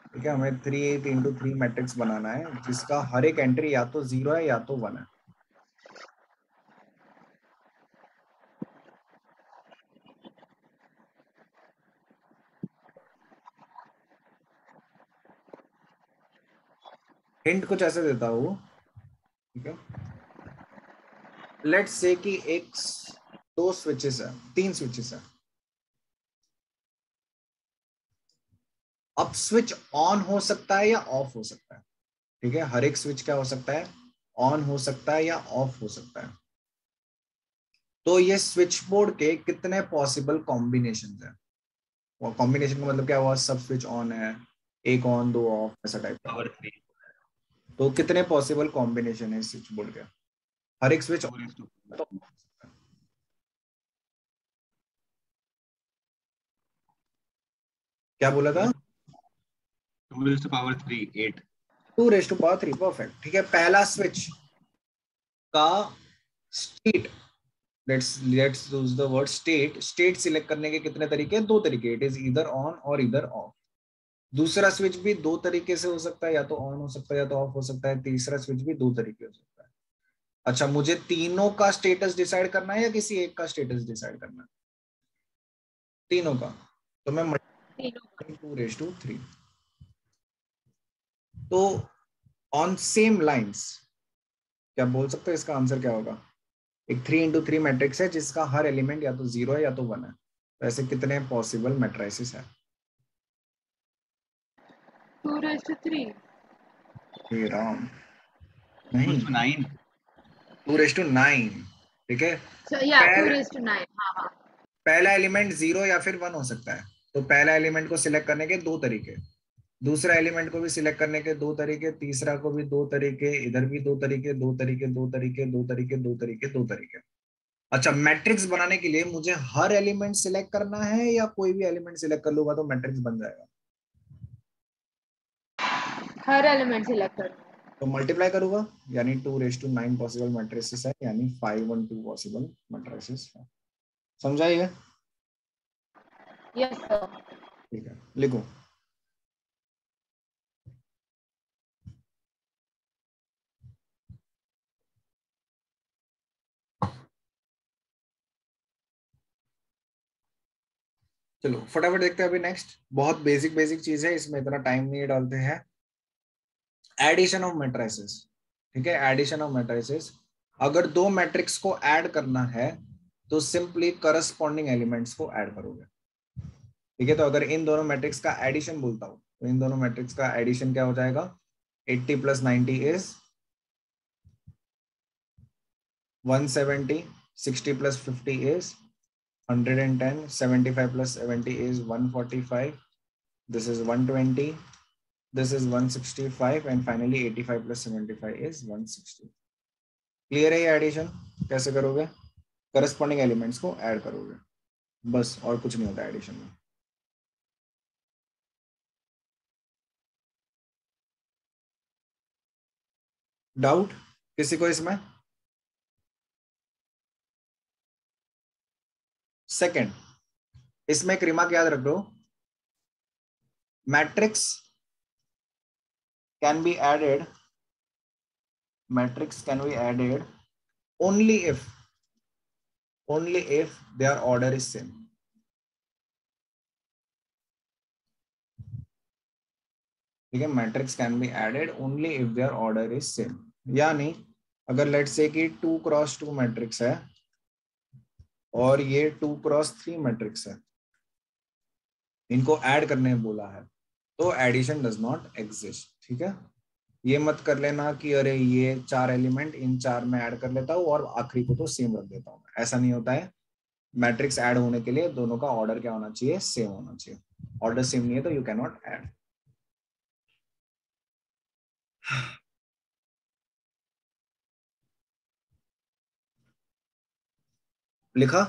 ठीक है, हमें 3x3 मैट्रिक्स बनाना है जिसका हर एक एंट्री या तो 0 है या तो 1 है। हिंट कुछ ऐसे देता हूँ, ठीक है। लेट्स से कि एक 2 स्विचेस है, 3 स्विचेस है। अब स्विच ऑन हो सकता है या ऑफ हो सकता है, ठीक है। हर एक स्विच क्या हो सकता है, ऑन हो सकता है या ऑफ हो सकता है। तो ये स्विच बोर्ड के कितने पॉसिबल कॉम्बिनेशन है? और कॉम्बिनेशन का मतलब क्या हुआ, सब स्विच ऑन है, एक ऑन 2 ऑफ, ऐसा टाइप का। पावर 3 तो कितने पॉसिबल कॉम्बिनेशन है स्विच बोर्ड के? हर एक स्विच क्या बोला था? 2 8। 2 परफेक्ट, ठीक है। पहला स्विच का state, let's use the word state select करने के कितने तरीके? 2 तरीके, इट इज ईदर ऑन और ईदर ऑफ। दूसरा स्विच भी 2 तरीके से हो सकता है, या तो ऑन हो सकता है या तो ऑफ हो सकता है। तीसरा स्विच भी 2 तरीके हो सकता है। अच्छा, मुझे तीनों का स्टेटस डिसाइड करना है या किसी एक का स्टेटस डिसाइड करना है? तीनों का। तो मैं 2/3। तो ऑन सेम लाइंस क्या बोल सकते हैं, इसका आंसर क्या होगा? एक 3x3 मैट्रिक्स है जिसका हर एलिमेंट या तो 0 है या तो 1 है। तो ऐसे कितने पॉसिबल मैट्रिसेस है? 2/3। हे राम, नहीं, 2:9। 2/9, ठीक है। So yeah, पहला 2/9। हाँ हाँ। पहला एलिमेंट 0 या फिर 1 हो सकता है। तो पहला एलिमेंट को सिलेक्ट करने के 2 तरीके, दूसरा एलिमेंट को भी सिलेक्ट करने के 2 तरीके, तीसरा को भी 2 तरीके, इधर भी 2 तरीके, 2 तरीके, 2 तरीके, 2 तरीके, 2 तरीके, 2 तरीके। अच्छा, मैट्रिक्स बनाने के लिए मुझे हर एलिमेंट सिलेक्ट करना है या कोई भी एलिमेंट सिलेक्ट कर लूंगा तो मैट्रिक्स बन जाएगा? हर एलिमेंट सिलेक्ट कर। तो मल्टीप्लाई करूंगा, यानी 2/9 पॉसिबल मैट्रिसेस है, यानी 512 पॉसिबल मैट्रिसेस है। समझाइए? Yes sir. ठीक है, लिखो। चलो फटाफट देखते हैं अभी नेक्स्ट, बहुत बेसिक बेसिक चीज है, इसमें इतना टाइम नहीं डालते हैं। एडिशन ऑफ मैट्रिसेस, ठीक है, एडिशन ऑफ मैट्रिसेस। अगर 2 मैट्रिक्स को ऐड करना है तो सिंपली करस्पॉन्डिंग एलिमेंट्स को ऐड करोगे, ठीक है। तो अगर इन दोनों मैट्रिक्स का एडिशन बोलता हूं तो इन दोनों मैट्रिक्स का एडिशन क्या हो जाएगा? 80 + 90 is 170, 60 + 50 is 110, 75 + 70 is 145, this is 120, this is 165, and finally 85 + 75 is 160। Clear है ये एडिशन कैसे करोगे? करस्पॉन्डिंग एलिमेंट्स को ऐड करोगे, बस, और कुछ नहीं होता एडिशन में। डाउट किसी को इसमें? सेकंड, इसमें एक रिमार्क याद रख दो, matrix can be added, matrix can be added only if their order is same। ठीक है, matrix can be added only if their order is same. यानी अगर लेट्स से कि 2x2 मैट्रिक्स है और ये 2x3 मैट्रिक्स है, इनको ऐड करने बोला है, तो एडिशन डज नॉट एग्जिस्ट, ठीक है। ये मत कर लेना कि अरे ये 4 एलिमेंट इन 4 में ऐड कर लेता हूँ और आखिरी को तो सेम रख देता हूँ, ऐसा नहीं होता है। मैट्रिक्स ऐड होने के लिए दोनों का ऑर्डर क्या होना चाहिए, सेम होना चाहिए। ऑर्डर सेम नहीं है तो यू कैन नॉट ऐड। लिखा?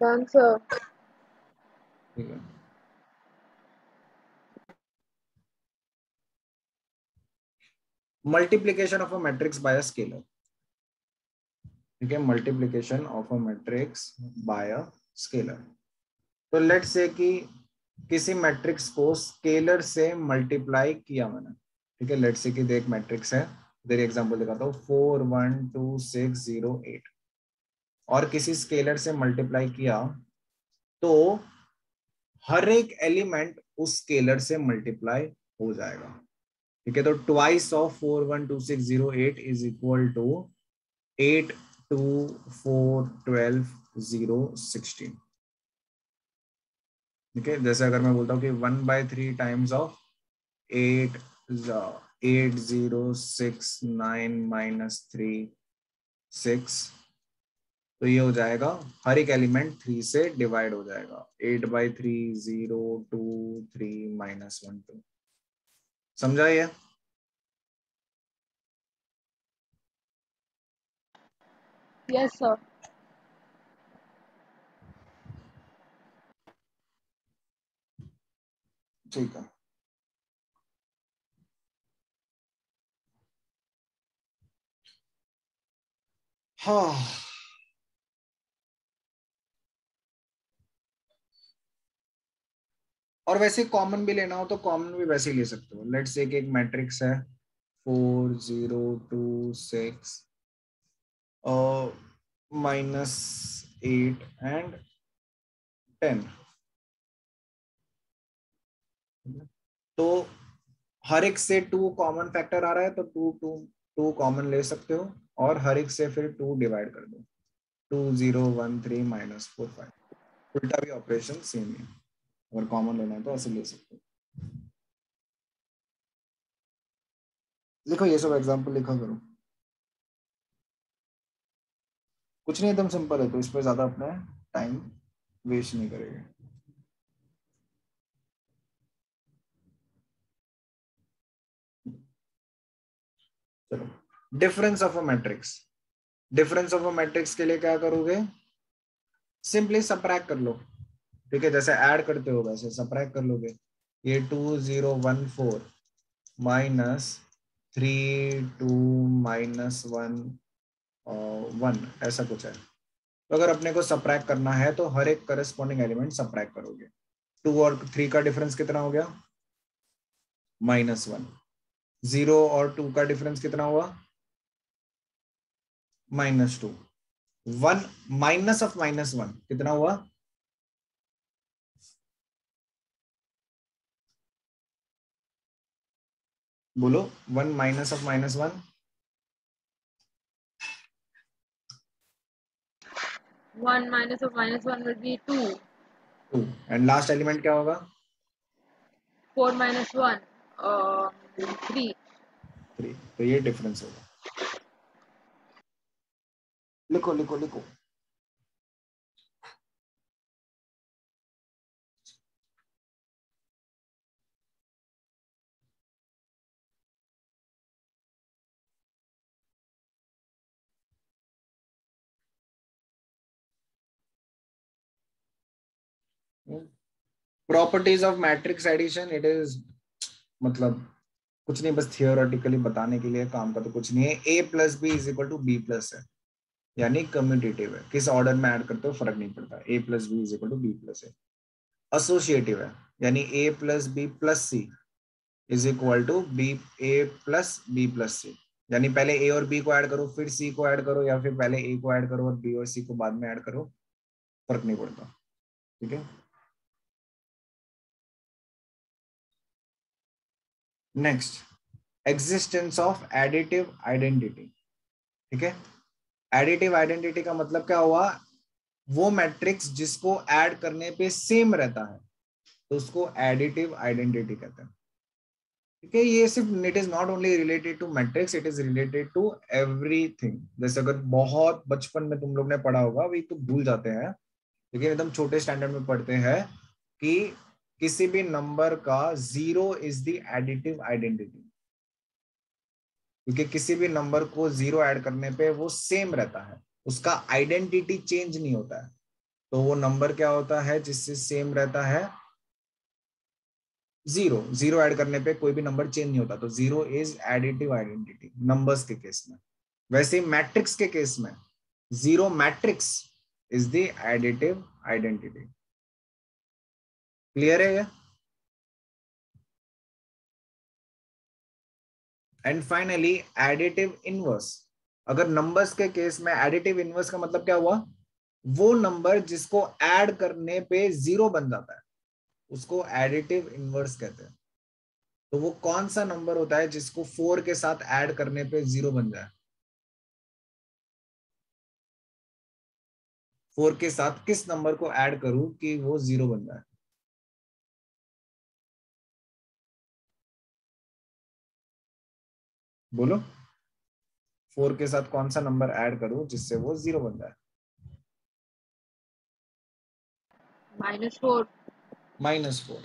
Done sir. ठीक है। Multiplication of a matrix bye a scalar. ठीक है, multiplication of a matrix bye a scalar. तो लेट से कि किसी मैट्रिक्स को स्केलर से मल्टीप्लाई किया मैंने। ठीक है, लेट से कि देख मैट्रिक्स है, तेरे एग्जांपल दिखाता हूँ 4 1 2 6 0 8 और किसी स्केलर से मल्टीप्लाई किया तो हर एक एलिमेंट उस स्केलर से मल्टीप्लाई हो जाएगा। ठीक है, तो twice of 4 1 2 6 0 8 is equal to 8 2 4 12 0 16। ठीक है, जैसे अगर मैं बोलता हूँ कि 1/3 टाइम्स ऑफ 8 8 0 6 9 -3 6, तो ये हो जाएगा हर एक एलिमेंट 3 से डिवाइड हो जाएगा। 8/3 0 2 3 -1 2। समझा ये? Yes sir. ठीक है। हाँ, और वैसे कॉमन भी लेना हो तो कॉमन भी वैसे ही ले सकते हो। लेट्स से एक मैट्रिक्स है 4 0 2 6 -8 एंड 10। तो हर एक से 2 कॉमन फैक्टर आ रहा है तो 2 2 2 कॉमन ले सकते हो और हर एक से फिर 2 डिवाइड कर दो। 2 0 1 3 -4 5। उल्टा भी ऑपरेशन सेम है, अगर कॉमन लेना है तो ऐसे ले सकते हो। लिखो ये सब एग्जांपल लिखा करो। कुछ नहीं, एकदम सिंपल है, तो इस पर ज्यादा अपना टाइम वेस्ट नहीं करेंगे। चलो, difference of a matrix. Difference of a matrix के लिए क्या करोगे, सिंपली सबट्रैक्ट कर लो। ठीक है, जैसे ऐड करते हो वैसे सबट्रैक्ट कर लोगे। ये 2 0 1 4 -3 2 -1 1 ऐसा कुछ है। तो अगर अपने को सबट्रैक्ट करना है तो हर एक करस्पॉन्डिंग एलिमेंट सबट्रैक्ट करोगे। 2 और 3 का डिफरेंस कितना हो गया, -1। 0 और 2 का डिफरेंस कितना हुआ, -2। 1 माइनस ऑफ -1 कितना हुआ, बोलो। 1 minus of -1, 1 minus of -1 will be 2. 2। And last element क्या होगा, 4 minus 1, 3. 3। तो ये डिफरेंस होगा। लिखो लिखो लिखो। Properties of matrix addition, it is मतलब कुछ नहीं, बस थियोरेटिकली बताने के लिए काम का तो कुछ नहीं है। a plus B is equal to B plus है, यानी कम्यूटेटिव है। किस ऑर्डर में ऐड करते हो फर्क नहीं पड़ता, a plus B is equal to B plus है। एसोसिएटिव है, यानी a plus B plus C is equal to B A plus B plus C. यानी पहले a और b को ऐड करो फिर c को ऐड करो, या फिर पहले a को ऐड करो और b और c को बाद में ऐड करो, फर्क नहीं पड़ता। ठीक है, next, existence of additive identity. ठीक है। एडिटिव आइडेंटिटी का मतलब क्या हुआ, वो मैट्रिक्स जिसको ऐड करने पे सेम रहता है तो उसको एडिटिव आइडेंटिटी कहते हैं। ठीक है, ये सिर्फ it is not only related to matrix, it is related to everything. जैसे अगर बहुत बचपन में तुम लोग ने पढ़ा होगा, अभी तो भूल जाते हैं, लेकिन एकदम छोटे स्टैंडर्ड में पढ़ते हैं कि किसी भी नंबर का zero is the additive identity, क्योंकि किसी भी नंबर को जीरो ऐड करने पे वो सेम रहता है, उसका आइडेंटिटी चेंज नहीं होता है। तो वो नंबर क्या होता है जिससे सेम रहता है, जीरो। जीरो ऐड करने पे कोई भी नंबर चेंज नहीं होता, तो zero is additive identity numbers के केस में। वैसे ही मैट्रिक्स के केस में zero matrix is the additive identity. Clear है ये? And finally additive inverse. अगर नंबर्स के केस में एडिटिव इनवर्स का मतलब क्या हुआ, वो नंबर जिसको ऐड करने पे जीरो बन जाता है उसको एडिटिव इनवर्स कहते हैं। तो वो कौन सा नंबर होता है जिसको 4 के साथ ऐड करने पे जीरो बन जाए? 4 के साथ किस नंबर को ऐड करूं कि वो जीरो बन जाए? बोलो, 4 के साथ कौन सा नंबर ऐड करूं जिससे वो जीरो बन जाए? -4। -4।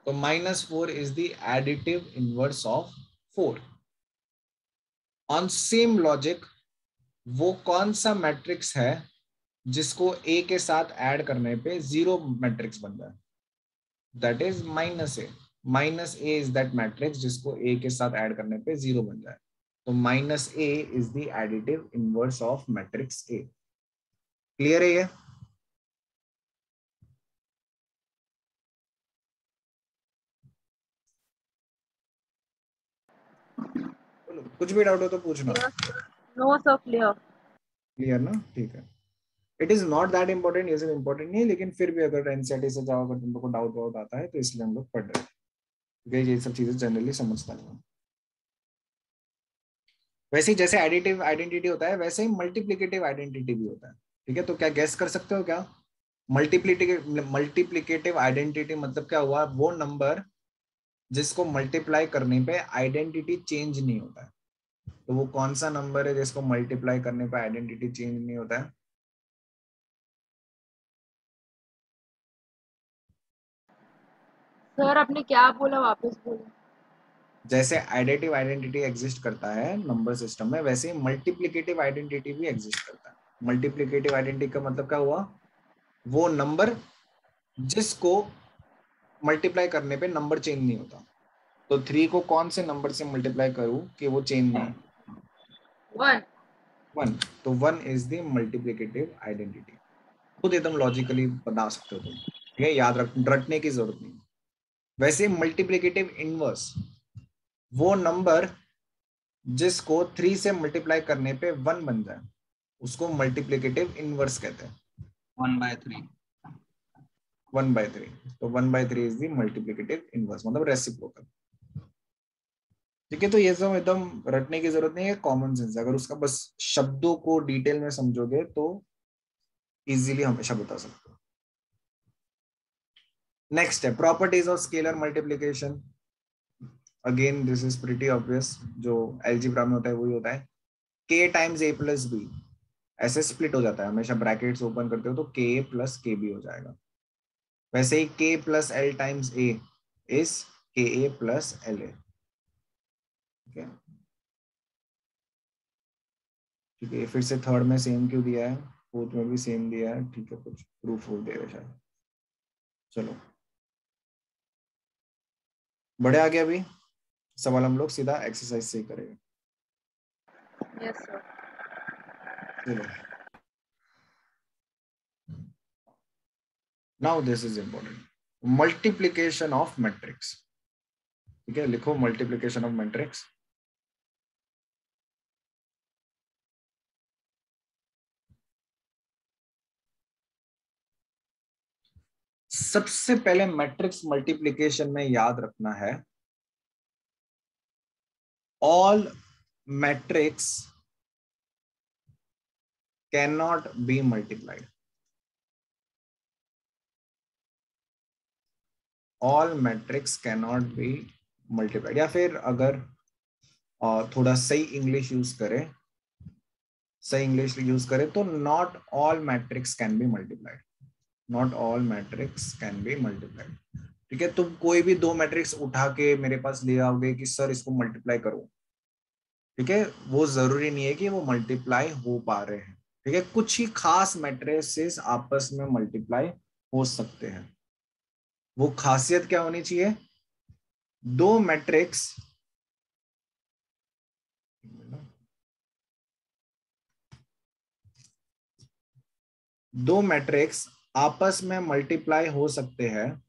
तो -4 is the additive inverse of 4। On same logic, वो कौन सा मैट्रिक्स है जिसको ए के साथ ऐड करने पे जीरो मैट्रिक्स बन जाए? That is -a। -a is that matrix जिसको ए के साथ ऐड करने पे जीरो बन जाए। तो -a is the additive inverse of matrix A. Clear है ये? बोलो, कुछ भी डाउट हो तो पूछना। No sir, clear. क्लियर ना? ठीक है। It is not that important, ये सब इंपॉर्टेंट नहीं है, लेकिन फिर भी अगर एनसीईआरटी से जाओ, अगर तुम लोग को डाउट वाउट आता है तो इसलिए हम लोग पढ़ रहे हैं, क्योंकि ये सब चीजें जनरली समझता नहीं है। वैसे ही जैसे एडिटिव आइडेंटिटी होता है, वैसे ही मल्टीप्लिकेटिव आइडेंटिटी भी होता है। ठीक है, तो क्या गेस कर सकते हो क्या? मल्टीप्लिकेटिव आइडेंटिटी मतलब क्या हुआ, वो नंबर जिसको मल्टीप्लाई करने पे आइडेंटिटी चेंज नहीं होता है। तो वो कौन सा नंबर है जिसको मल्टीप्लाई करने पे आइडेंटिटी चेंज नहीं होता है? सर आपने क्या बोला, वापस बोलो। जैसे एडिटिव आइडेंटिटी एग्जिस्ट करता है नंबर सिस्टम में, वैसे ही मल्टीप्लिकेटिव आइडेंटिटी भी एग्जिस्ट करता है। मल्टीप्लिकेटिव आइडेंटिटी का मतलब क्या हुआ, वो नंबर जिसको मल्टीप्लाई करने पे नंबर चेंज नहीं होता। तो 3 को कौन से नंबर से मल्टीप्लाई करूं कि वो चेंज ना हो? 1। 1। तो 1 इज द मल्टीप्लिकेटिव आइडेंटिटी। खुद एकदम लॉजिकली बना सकते हो तुम, ठीक है, याद रटने की जरूरत नहीं। वैसे मल्टीप्लिकेटिव इनवर्स, वो नंबर जिसको 3 से मल्टीप्लाई करने पे 1 बन जाए उसको मल्टीप्लिकेटिव इनवर्स कहते हैं। 1/3। 1/3। तो 1/3 इज द मल्टीप्लिकेटिव इनवर्स, मतलब रेसिप्रोकल। ठीक है, तो ये सब एकदम रटने की जरूरत नहीं है, कॉमन सेंस है। अगर उसका बस शब्दों को डिटेल में समझोगे तो इजीली हमेशा बता सकते हो। नेक्स्ट है properties of scalar multiplication. Again this is pretty obvious, जो अलजेब्रा में होता है वही होता है। k times a plus b, ऐसे स्प्लिट हो जाता है, हमेशा ब्रैकेट्स ओपन करते हो तो k प्लस के बी हो जाएगा। वैसे ही k plus L times a is के ए प्लस एल ए। ठीक है, ठीक है, फिर से थर्ड में सेम क्यों दिया है, फोर्थ में भी सेम दिया है। ठीक है, कुछ प्रूफ हो दे रहे शायद। चलो बढ़े आगे, अभी सवाल हम लोग सीधा एक्सरसाइज से ही करेंगे। Yes sir. चलो, now this is important, multiplication of matrix. ठीक है, लिखो मल्टीप्लीकेशन ऑफ मैट्रिक्स। सबसे पहले मैट्रिक्स मल्टीप्लिकेशन में याद रखना है, all matrix cannot be multiplied. All matrix cannot be multiplied. या फिर अगर थोड़ा सही इंग्लिश यूज करें तो not all matrix can be multiplied. Not all matrix can be multiplied. ठीक है, तुम कोई भी दो मैट्रिक्स उठा के मेरे पास ले आओगे कि सर इसको मल्टीप्लाई करो, ठीक है, वो जरूरी नहीं है कि वो मल्टीप्लाई हो पा रहे हैं। ठीक है, कुछ ही खास मैट्रिसेस आपस में मल्टीप्लाई हो सकते हैं। वो खासियत क्या होनी चाहिए? दो मैट्रिक्स आपस में मल्टीप्लाई हो सकते हैं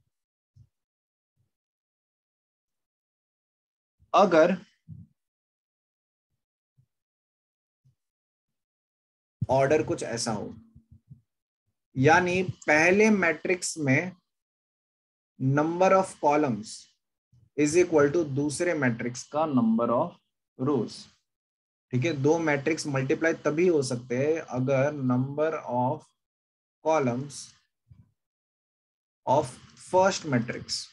अगर ऑर्डर कुछ ऐसा हो, यानी पहले मैट्रिक्स में number of columns is equal to दूसरे मैट्रिक्स का नंबर ऑफ रोज। ठीक है, दो मैट्रिक्स मल्टीप्लाई तभी हो सकते हैं अगर number of columns of first matrix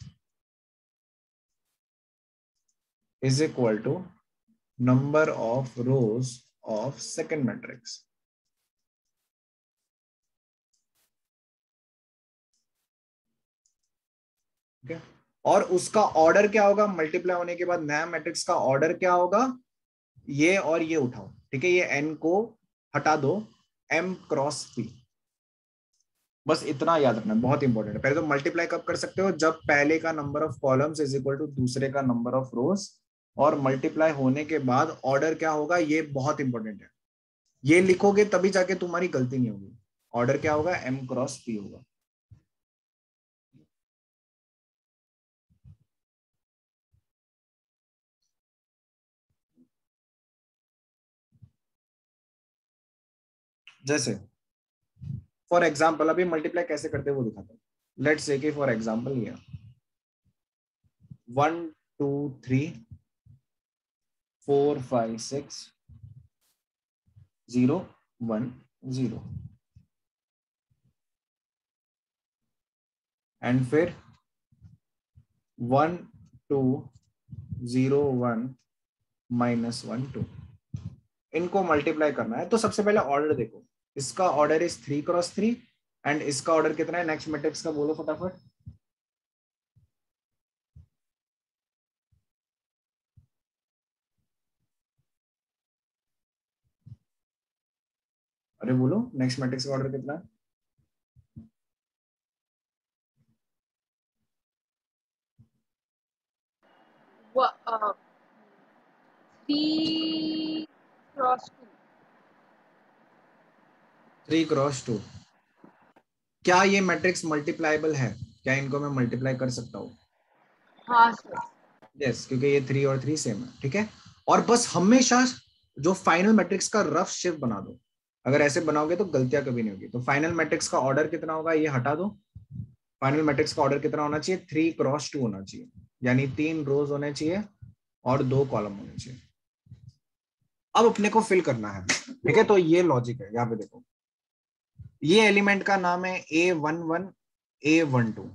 is equal to number of rows of second matrix. Okay? और उसका ऑर्डर क्या होगा? मल्टीप्लाई होने के बाद नया मैट्रिक्स का ऑर्डर क्या होगा? ये और ये उठाओ, ठीक है, ये n को हटा दो, m क्रॉस p। बस इतना याद रखना, बहुत इंपॉर्टेंट है। पहले तो मल्टीप्लाई कब कर सकते हो? जब पहले का number of columns is equal to दूसरे का नंबर ऑफ रोज, और मल्टीप्लाई होने के बाद ऑर्डर क्या होगा, ये बहुत इंपॉर्टेंट है। ये लिखोगे तभी जाके तुम्हारी गलती नहीं होगी। ऑर्डर क्या होगा? m क्रॉस p होगा। जैसे फॉर एग्जाम्पल अभी मल्टीप्लाई कैसे करते हैं वो दिखाता हूं। लेट्स से कि फॉर एग्जाम्पल ये 1 2 3 4 5 6 0 1 0 एंड फिर 1 2 0 1 -1 2, इनको मल्टीप्लाई करना है। तो सबसे पहले ऑर्डर देखो, इसका ऑर्डर इज 3 क्रॉस 3 एंड इसका ऑर्डर कितना है नेक्स्ट मैट्रिक्स का? बोलो फटाफट। अरे बोलो, नेक्स्ट मैट्रिक्स का ऑर्डर कितना है? वो 3 क्रॉस 2। 3 क्रॉस 2। क्या ये मैट्रिक्स मल्टीप्लाइबल है? क्या इनको मैं मल्टीप्लाई कर सकता हूँ? हाँ सर। यस, क्योंकि ये 3 और 3 सेम है। ठीक है, और बस हमेशा जो फाइनल मैट्रिक्स का रफ शेप बना दो। अगर ऐसे बनाओगे तो गलतियां कभी नहीं होगी। तो फाइनल मैट्रिक्स का ऑर्डर कितना होगा, ये हटा दो। फाइनल मैट्रिक्स का ऑर्डर कितना होना चाहिए? 3 क्रॉस 2 होना चाहिए, यानी 3 रोज होने चाहिए और 2 कॉलम होने चाहिए। अब अपने को फिल करना है। ठीक है, तो ये लॉजिक है। यहाँ पे देखो, ये एलिमेंट का नाम है A11 A12।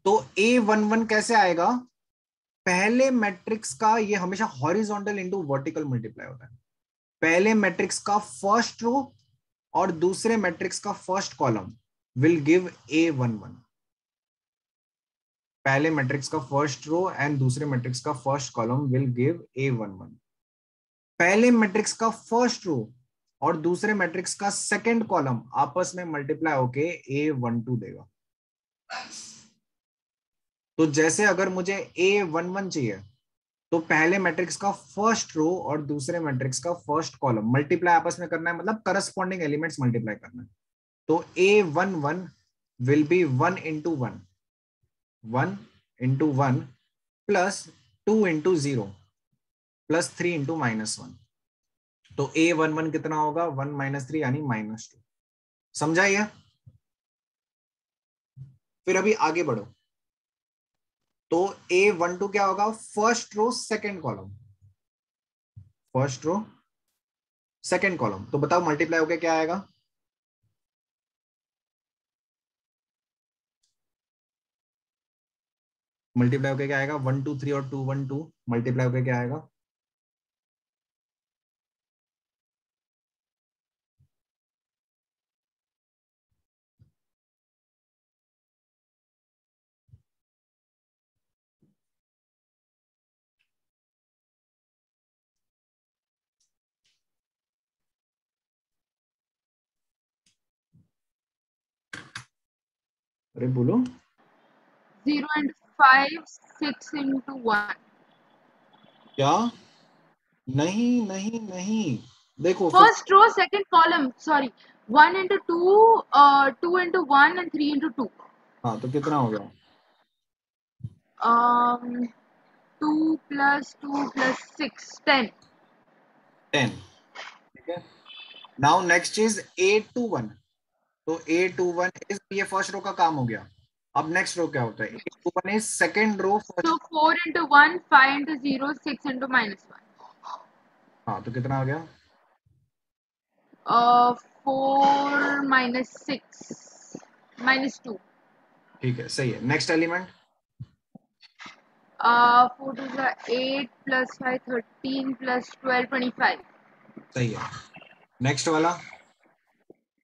तो A11 कैसे आएगा? पहले मैट्रिक्स का ये हमेशा हॉरिजॉन्टल इनटू वर्टिकल मल्टीप्लाई होता है। पहले मैट्रिक्स का फर्स्ट रो और दूसरे मैट्रिक्स का first column will give A11। पहले मैट्रिक्स का फर्स्ट रो एंड दूसरे मैट्रिक्स का first column will give A11। पहले मैट्रिक्स का फर्स्ट रो और दूसरे मैट्रिक्स का सेकंड कॉलम आपस में मल्टीप्लाई होके A12 देगा। तो जैसे अगर मुझे A11 चाहिए तो पहले मैट्रिक्स का फर्स्ट रो और दूसरे मैट्रिक्स का फर्स्ट कॉलम मल्टीप्लाई आपस में करना है, मतलब करस्पॉन्डिंग एलिमेंट्स मल्टीप्लाई करना है। तो A11 will be 1 into 1 1 into 1 plus 2 into 0 plus 3 into -1। तो A11 कितना होगा? 1 - 3 यानी -2। समझा ये? फिर अभी आगे बढ़ो। तो A12 क्या होगा? First row second column, first row second column, तो बताओ मल्टीप्लाई होके क्या आएगा? मल्टीप्लाई होके क्या आएगा? 1 2 3 और 2 1 2 मल्टीप्लाई होके क्या आएगा? अरे बोलो। 0 and 5, 6 into 1. क्या? नहीं नहीं नहीं, देखो फिर। First row, second column. Sorry. 1 into 2, 2 into 1, and 3 into 2. हाँ, तो कितना हो गया? 2 plus 2 plus 6, 10. 10। ठीक है, नाउ नेक्स्ट इज 8 to 1। तो 8 to 1 इज, ये फर्स्ट रो का काम हो गया। अब नेक्स्ट रो क्या होता है? 8 to 1 is second row So first. 4 into 1, 5 into 0, 6 into -1. हाँ, तो कितना आ गया? 4 minus 6, -2. ठीक है, सही है। Next element. 4 to the 8 plus 5, 13 plus 12, 25. सही है। नेक्स्ट वाला,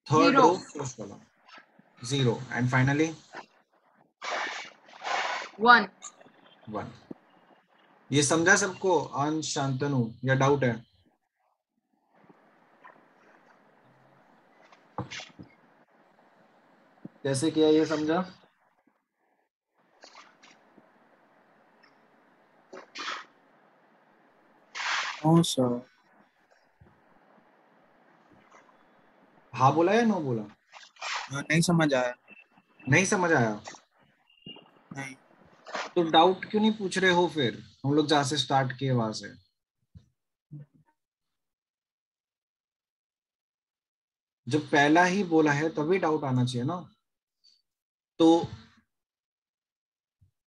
थर्ड 0, रो फर्स्ट वाला, 0 एंड फाइनली 1. 1। ये समझा सबको? अंश, शांतनु, या डाउट है? कैसे किया ये समझा? No sir. हाँ बोला या नो बोला? नहीं समझ आया। नहीं समझ आया? नहीं। तो डाउट क्यों नहीं पूछ रहे हो फिर? हम लोग जहां से स्टार्ट किए वहां से। जब पहला ही बोला है तभी डाउट आना चाहिए ना। तो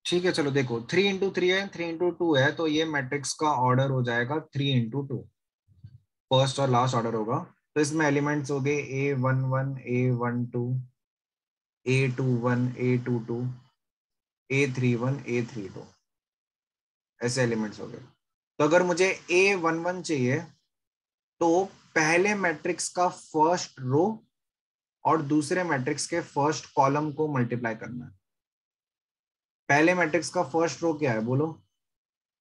ठीक है, चलो देखो, 3 into 3 है, 3 into 2 है, तो ये मैट्रिक्स का ऑर्डर हो जाएगा 3 into 2। फर्स्ट और लास्ट ऑर्डर होगा। तो इसमें एलिमेंट्स हो गए A11, A12, A21, A22, A31, A32, ऐसे एलिमेंट्स हो गए। तो अगर मुझे A11 चाहिए, तो पहले मैट्रिक्स का फर्स्ट रो और दूसरे मैट्रिक्स के फर्स्ट कॉलम को मल्टीप्लाई करना है। पहले मैट्रिक्स का फर्स्ट रो क्या है बोलो,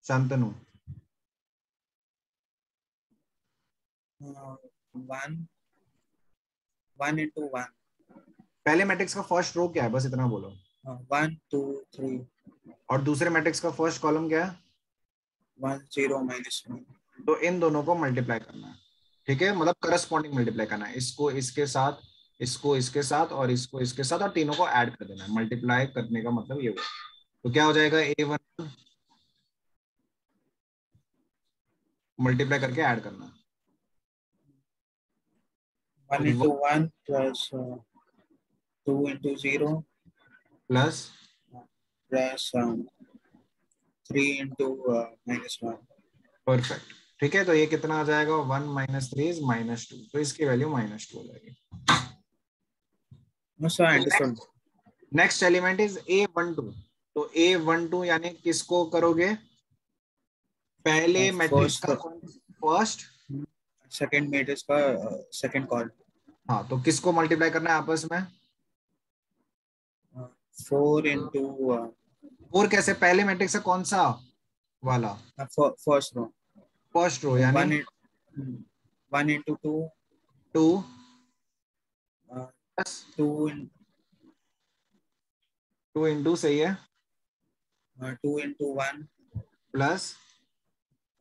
शांतनु? 1 1 into 1। पहले मैट्रिक्स का फर्स्ट रो क्या है, बस इतना बोलो। 1 2 3 और दूसरे मैट्रिक्स का फर्स्ट कॉलम क्या है? 1 0 -1। तो इन दोनों को मल्टीप्लाई करना है। ठीक है, मतलब करस्पॉन्डिंग मल्टीप्लाई करना है, इसको इसके साथ, इसको इसके साथ, और इसको इसके साथ, और तीनों को ऐड कर देना है। मल्टीप्लाई करने का मतलब ये हुआ। तो क्या हो जाएगा? A1 मल्टीप्लाई करके ऐड करना है। 1 into 1 plus 2 into 0 plus plus 3 into -1। Perfect. ठीक है, तो ये कितना आ जाएगा? 1 - 3 इज -2, तो इसकी वैल्यू -2 हो जाएगी। No sir, understood. Next element is A12। तो A12 यानी किसको करोगे? पहले मैट्रिक्स फर्स्ट का फर्स्ट। सेकंड मैट्रिक्स का सेकंड कॉल। हाँ, तो किसको मल्टीप्लाई करना है आपस में? 4 into 4 कैसे? पहले मैट्रिक्स का कौन सा वाला? First row. फर्स्ट रो यानी 1 into 2 2 uh, प्लस 2 2 इंटू, सही है, 2 into 1 प्लस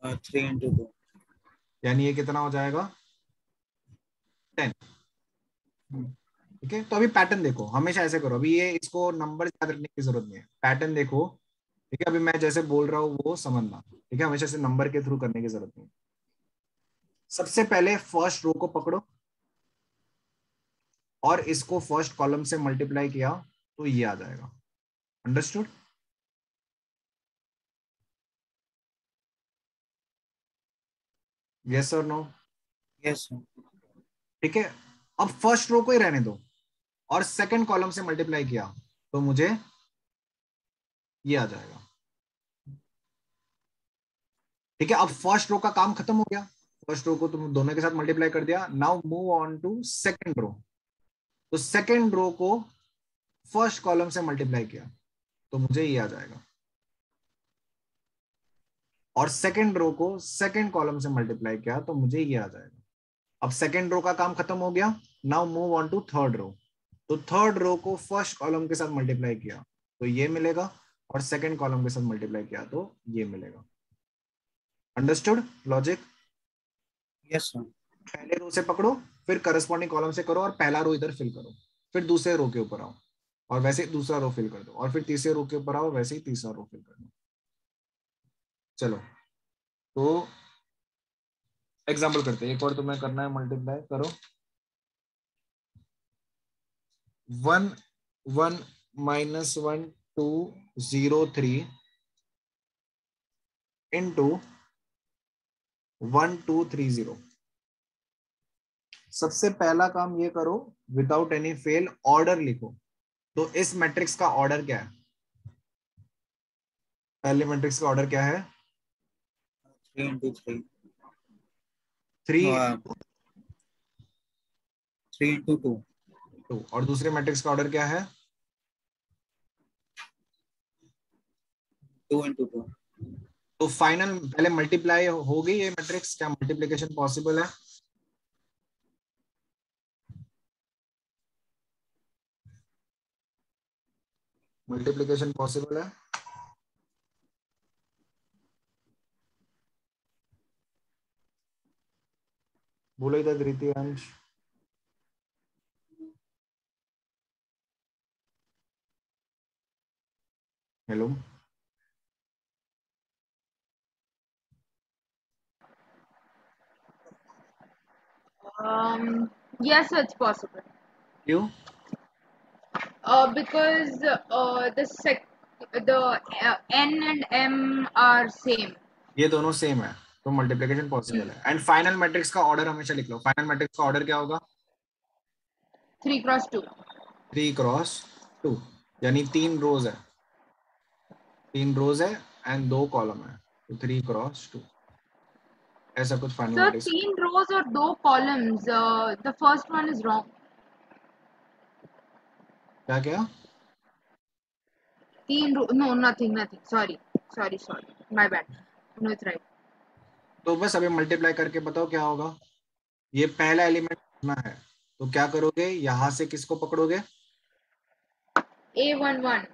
3 into 2। यानी ये कितना हो जाएगा? 10। ठीक है, तो अभी पैटर्न देखो, हमेशा ऐसे करो। अभी ये इसको नंबर याद रखने की जरूरत नहीं है, पैटर्न देखो। ठीक है, अभी मैं जैसे बोल रहा हूँ वो समझना। ठीक है, हमेशा से नंबर के थ्रू करने की जरूरत नहीं। सबसे पहले फर्स्ट रो को पकड़ो और इसको फर्स्ट कॉलम से मल्टीप्लाई किया तो ये आ जाएगा। अंडरस्टूड? यस और नो? Yes, sir. ठीक है, अब फर्स्ट रो को ही रहने दो और सेकंड कॉलम से मल्टीप्लाई किया तो मुझे ये आ जाएगा। ठीक है, अब फर्स्ट रो का काम खत्म हो गया, फर्स्ट रो को तुम दोनों के साथ मल्टीप्लाई कर दिया। Now move on to second row. तो सेकंड रो को फर्स्ट कॉलम से मल्टीप्लाई किया तो मुझे ये आ जाएगा, और सेकंड रो को सेकंड कॉलम से मल्टीप्लाई किया तो मुझे ये आ जाएगा। अब सेकंड रो का काम खत्म हो गया। Now move on to third row. तो थर्ड रो को फर्स्ट कॉलम के साथ मल्टीप्लाई किया तो ये मिलेगा, और सेकंड कॉलम के साथ मल्टीप्लाई किया तो ये मिलेगा। Understood logic? Yes, sir. पहले रो से पकड़ो, फिर करस्पॉन्डिंग कॉलम से करो, और पहला रो इधर फिल करो, फिर दूसरे रो के ऊपर आओ और वैसे ही दूसरा रो फिल कर दो, और फिर तीसरे रो के ऊपर आओ, वैसे ही तीसरा रो फिल कर दो। चलो तो एग्जाम्पल करते हैं, एक और तुम्हें करना है, मल्टीप्लाई करो 1 1 -1 2 0 3 इंटू 1 2 3 0। सबसे पहला काम ये करो, विदाउट एनी फेल ऑर्डर लिखो। तो इस मैट्रिक्स का ऑर्डर क्या है? पहले मैट्रिक्स का ऑर्डर क्या है? 3 into 3. 3 Uh, 3 into 2. 2। और दूसरे मैट्रिक्स का ऑर्डर क्या है? 2 into 2. तो फाइनल पहले मल्टीप्लाई हो गई ये मैट्रिक्स, क्या मल्टीप्लिकेशन पॉसिबल है? मल्टीप्लिकेशन पॉसिबल है? बोलो इधर धृति अंश। Hello, Yes, it's possible. क्यों? Because the n and m are same. ये दोनों सेम है तो मल्टीप्लिकेशन पॉसिबल है। एंड फाइनल मैट्रिक्स का ऑर्डर हमेशा लिख लो। फाइनल मैट्रिक्स का ऑर्डर क्या होगा? 3 cross 2. 3 क्रॉस 2, यानी 3 रोज है, 3 रोज है एंड 2 कॉलम है, तो 3 क्रॉस 2, ऐसा कुछ final Sir, matrix. 3 rows or 2 columns. The first one is wrong. क्या क्या? 3 row. No, nothing. Sorry. My bad. No, it's right. तो बस अभी मल्टीप्लाई करके बताओ क्या होगा। ये पहला एलिमेंट होना है तो क्या करोगे, यहां से किसको पकड़ोगे? A11.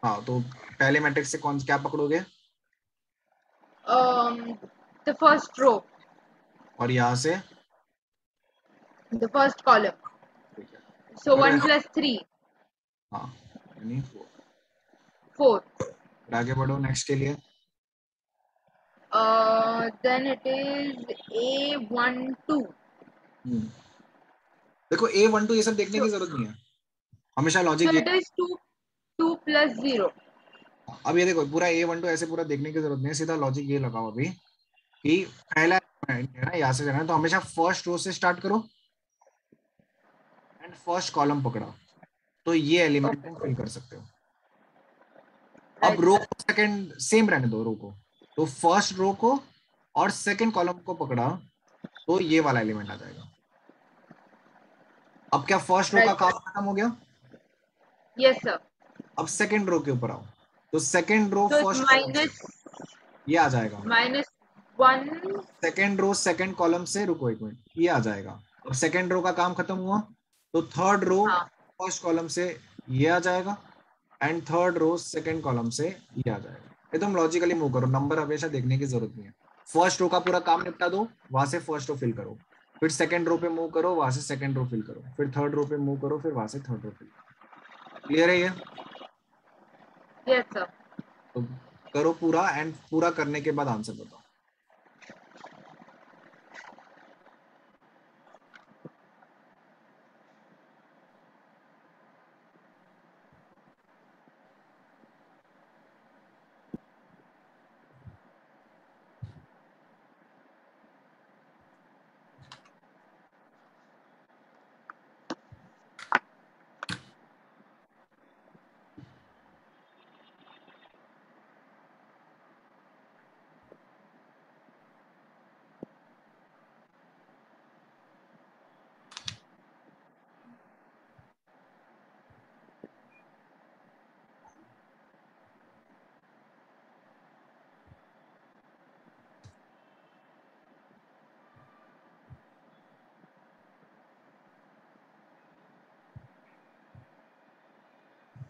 हाँ, तो पहले मैट्रिक्स से कौन क्या पकड़ोगे? The first row. और यहाँ से? The first column. ठीक है, So करो 1 ऐसे। plus 3. हाँ, यानी 4। 4. फिर आगे बढ़ो नेक्स्ट के लिए। Then it is A12. देखो A12 ये सब देखने So, की जरूरत नहीं है, हमेशा so लॉजिक ये। it is 2 plus 0. अब ये देखो, पूरा A12 ऐसे पूरा देखने की जरूरत नहीं है, सीधा लॉजिक ये लगाओ अभी कि पहला element है ना, यहाँ से जाना है तो हमेशा फर्स्ट रो से स्टार्ट करो एंड फर्स्ट कॉलम पकड़ा तो ये एलिमेंट तुम फिल कर सकते हो। अब Right, रो sir. को सेकंड सेम रहने दो, रो को, तो फर्स्ट रो को और सेकंड कॉलम को पकड़ा तो ये वाला एलिमेंट आ जाएगा। अब क्या फर्स्ट रो का Right, काम sir. खत्म हो गया? Yes, sir. अब सेकंड रो के ऊपर आओ, तो second row So it's first column से ये आ जाएगा। -1. सेकंड रो सेकंड कॉलम से, रुको एक मिनट, ये आ जाएगा। अब सेकंड रो का काम खत्म हुआ तो थर्ड रो हाँ. फर्स्ट कॉलम से ये आ जाएगा and third row second column से ये आ जाएगा। एकदम लॉजिकली मूव करो, नंबर हमेशा देखने की जरूरत नहीं है। फर्स्ट रो का पूरा काम निपटा दो, वहां से फर्स्ट रो फिल करो, फिर सेकंड रो पे मूव करो, वहां से सेकंड रो फिल करो, फिर थर्ड रो पे मूव करो, फिर वहां से थर्ड रो फिल करो। क्लियर है ये? Yes, sir. तो करो पूरा, एंड पूरा करने के बाद आंसर बताओ।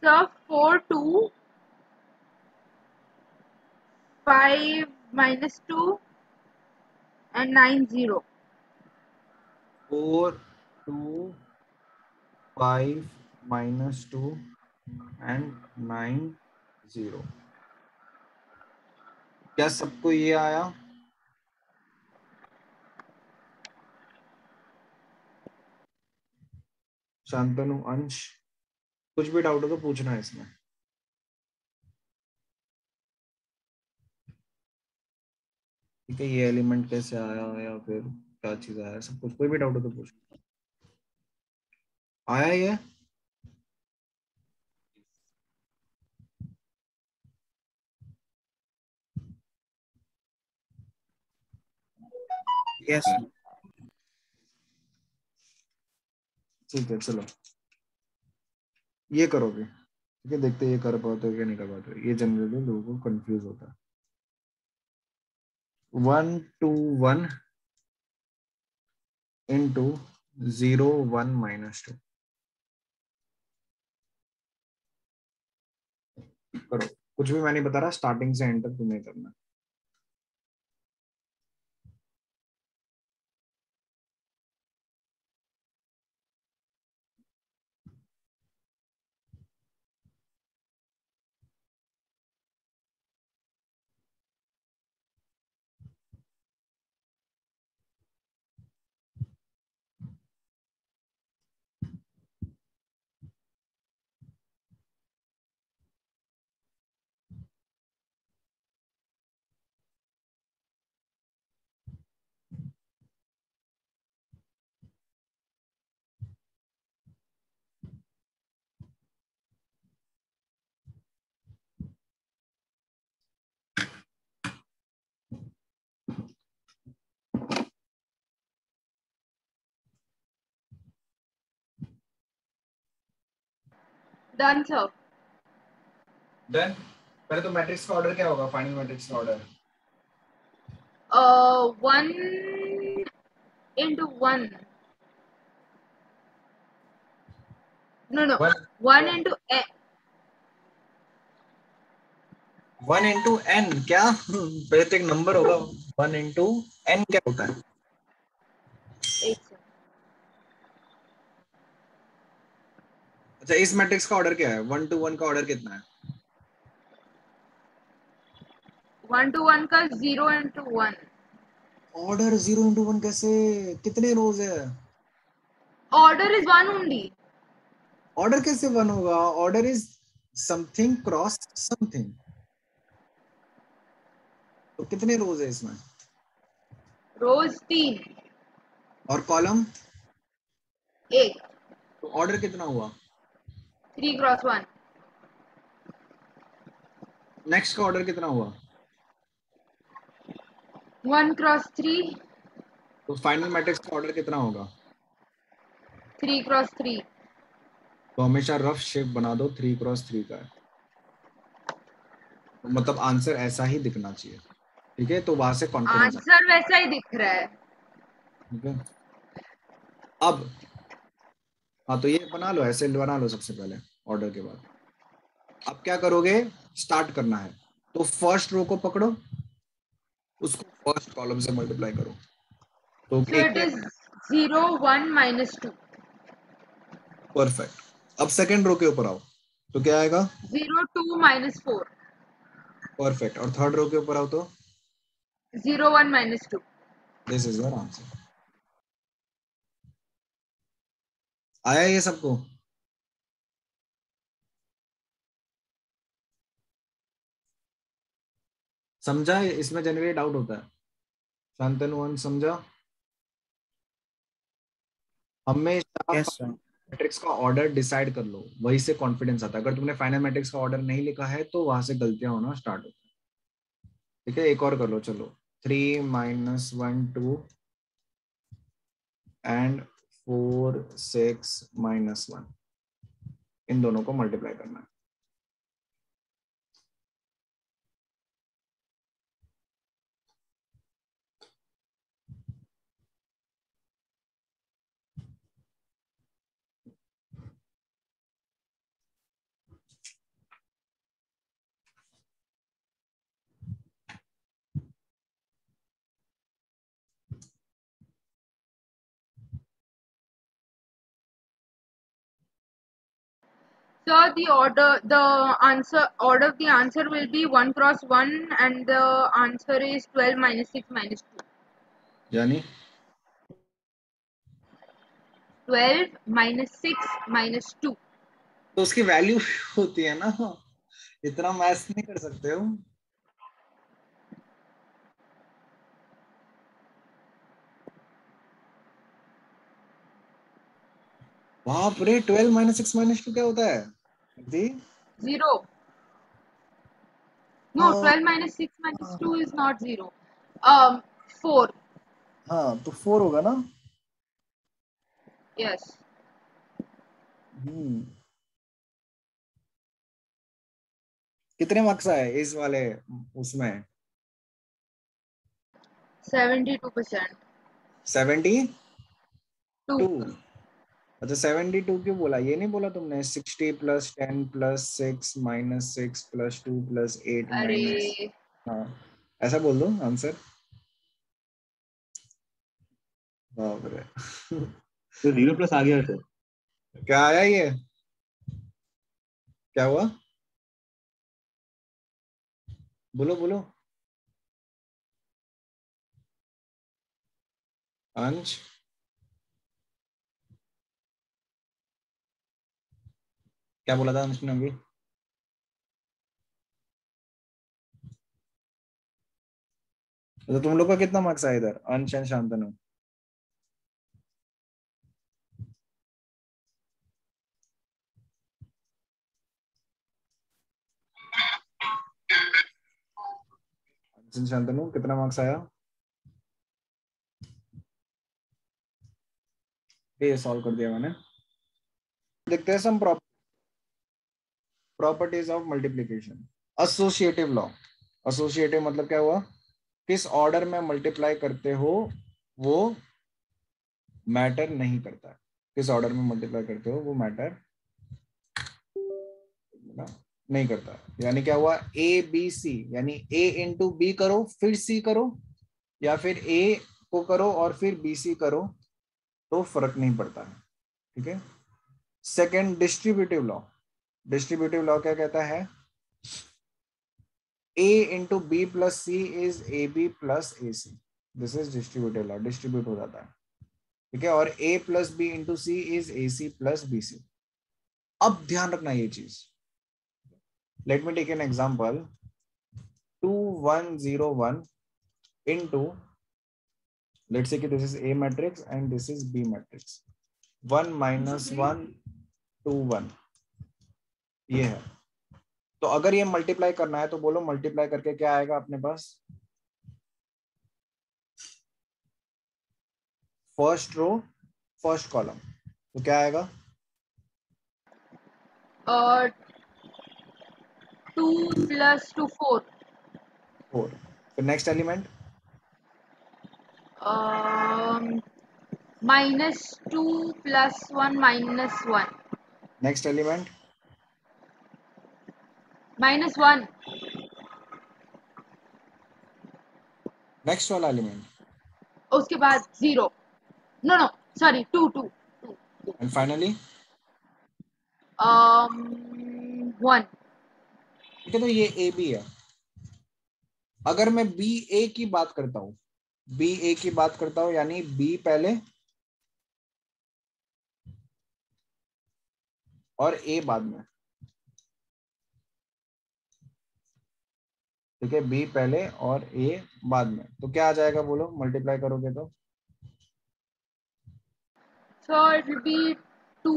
sir, 4 2 5 minus 2 and 9 0. 4 2 5 minus 2 and 9 0. क्या सबको ये आया? शांतनु, अंश, कुछ भी डाउट हो तो पूछना है इसमें। ठीक है, ये एलिमेंट कैसे आया या फिर क्या चीज आया, सब कुछ, कोई भी डाउट हो तो पूछ। आया ये? Yes. ठीक है, चलो ये करोगे। ठीक है, देखते हैं ये कर पाते हो क्या नहीं कर पाते हो। ये जनरली लोगों को कंफ्यूज होता है। 1 2 1 into 0 1 minus 2 करो। कुछ भी मैं नहीं बता रहा, स्टार्टिंग से एंड तक तुम्हें करना है। Done, sir. देन पहले तो मैट्रिक्स का ऑर्डर क्या होगा? फाइनल मैट्रिक्स का order 1 into 1. No. 1 into n. 1 into n क्या? पहले तो एक नंबर होगा। 1 इंटू एन क्या होता है? 8, sir. अच्छा, इस मैट्रिक्स का ऑर्डर क्या है? 1 to 1 का ऑर्डर कितना है? 1 to 1 का 0 into 1. ऑर्डर 0 इंटू 1 कैसे? कितने रोज है? Order is 1 only. ऑर्डर कैसे 1 होगा? Order is something cross something. तो कितने रोज है इसमें? Rows 3. और कॉलम? 1. तो ऑर्डर कितना हुआ? 3 cross 1. नेक्स्ट का ऑर्डर कितना हुआ? 1 cross 3. तो फाइनल मैट्रिक्स का ऑर्डर कितना होगा? 3 cross 3. तो हमेशा रफ शेप बना दो, 3 क्रॉस 3 का है। तो मतलब आंसर ऐसा ही दिखना चाहिए। ठीक है, तो वहां से कॉन्फिडेंस। आंसर वैसा ही दिख रहा है. ठीक है, अब हाँ तो ये बना लो, ऐसे बना लो सबसे पहले ऑर्डर के बाद। अब क्या करोगे? स्टार्ट करना है तो फर्स्ट रो को पकड़ो, उसको फर्स्ट कॉलम से मल्टीप्लाई करो। तो So it is 0 1 minus 2. Perfect. अब सेकंड रो के ऊपर आओ तो क्या आएगा? 0 2 minus 4. परफेक्ट। और थर्ड रो के ऊपर आओ तो 0 1 minus 2. This is your answer. आया ये सबको? समझा? इसमें जनरली डाउट होता है। शांतनु समझा? हमेशा Yes, sir. मैट्रिक्स का ऑर्डर डिसाइड कर लो, वही से कॉन्फिडेंस आता है। अगर तुमने फाइनल मैट्रिक्स का ऑर्डर नहीं लिखा है तो वहां से गलतियां होना स्टार्ट होती है। ठीक है, एक और कर लो, चलो। 3 minus 1 2 एंड 4 6 minus 1, इन दोनों को मल्टीप्लाई करना है। So the order of the answer will be 1 cross 1 and the answer is 12 minus 6 minus 2. यानी 12 minus 6 minus 2. तो उसकी वैल्यू होती है ना, इतना मैथ्स नहीं कर सकते हो। बाप रे, 12 माइनस 6 माइनस 2 क्या होता है दी? 0. No, 12 minus 6 minus 2 is not 0. 4. हाँ तो 4 होगा ना। Yes. कितने मार्क्स आए इस वाले उसमें? 72%. 72? 2. अच्छा 72 क्यों बोला? ये नहीं बोला तुमने 60 plus 10 plus 6 minus 6 plus 2 plus 8 minus? अरे हाँ ऐसा बोल दो आंसर। बाप रे। तो 0 प्लस आ गया सर। क्या आया ये? क्या हुआ? बोलो बोलो। अंश क्या बोला था अंश ने अभी? तो तुम लोग का कितना मार्क्स आया इधर, अंश एंड शांतनु? अंश एंड शांतनु कितना मार्क्स आया? ये सॉल्व कर दिया मैंने। देखते हैं some properties of multiplication. Associative law. Associative मतलब क्या हुआ? किस ऑर्डर में मल्टीप्लाई करते हो वो मैटर नहीं करता है। किस ऑर्डर में मल्टीप्लाई करते हो वो मैटर नहीं करता। यानी क्या हुआ? ए बी सी, यानी ए इंटू बी करो फिर सी करो, या फिर ए को करो और फिर बी सी करो, तो फर्क नहीं पड़ता है। ठीक है। Second, distributive law. Distributive law क्या कहता है? a into b plus C is A b plus a c. This is distributive law, distribute हो जाता है। ठीक है। और a plus b into c is a c plus b c. अब ध्यान रखना ये चीज। Let me take an example. 2101 into, let's say कि this is A matrix and this is B matrix. 1 minus 1 2 1 ये है। तो अगर ये मल्टीप्लाई करना है तो बोलो मल्टीप्लाई करके क्या आएगा अपने पास? फर्स्ट रो फर्स्ट कॉलम, तो क्या आएगा? 2 plus 2 4. 4। फिर next element Minus 2 plus 1 minus 1. Next element Minus 1. Next वाला एलिमेंट उसके बाद 0. No, no, sorry, 2. And finally 1. ठीक है। तो ये ए बी है। अगर मैं बी ए की बात करता हूं, बी ए की बात करता हूं यानी बी पहले और ए बाद में। ठीक है। बी पहले और ए बाद में, तो क्या आ जाएगा बोलो मल्टीप्लाई करोगे तो? So it will be 2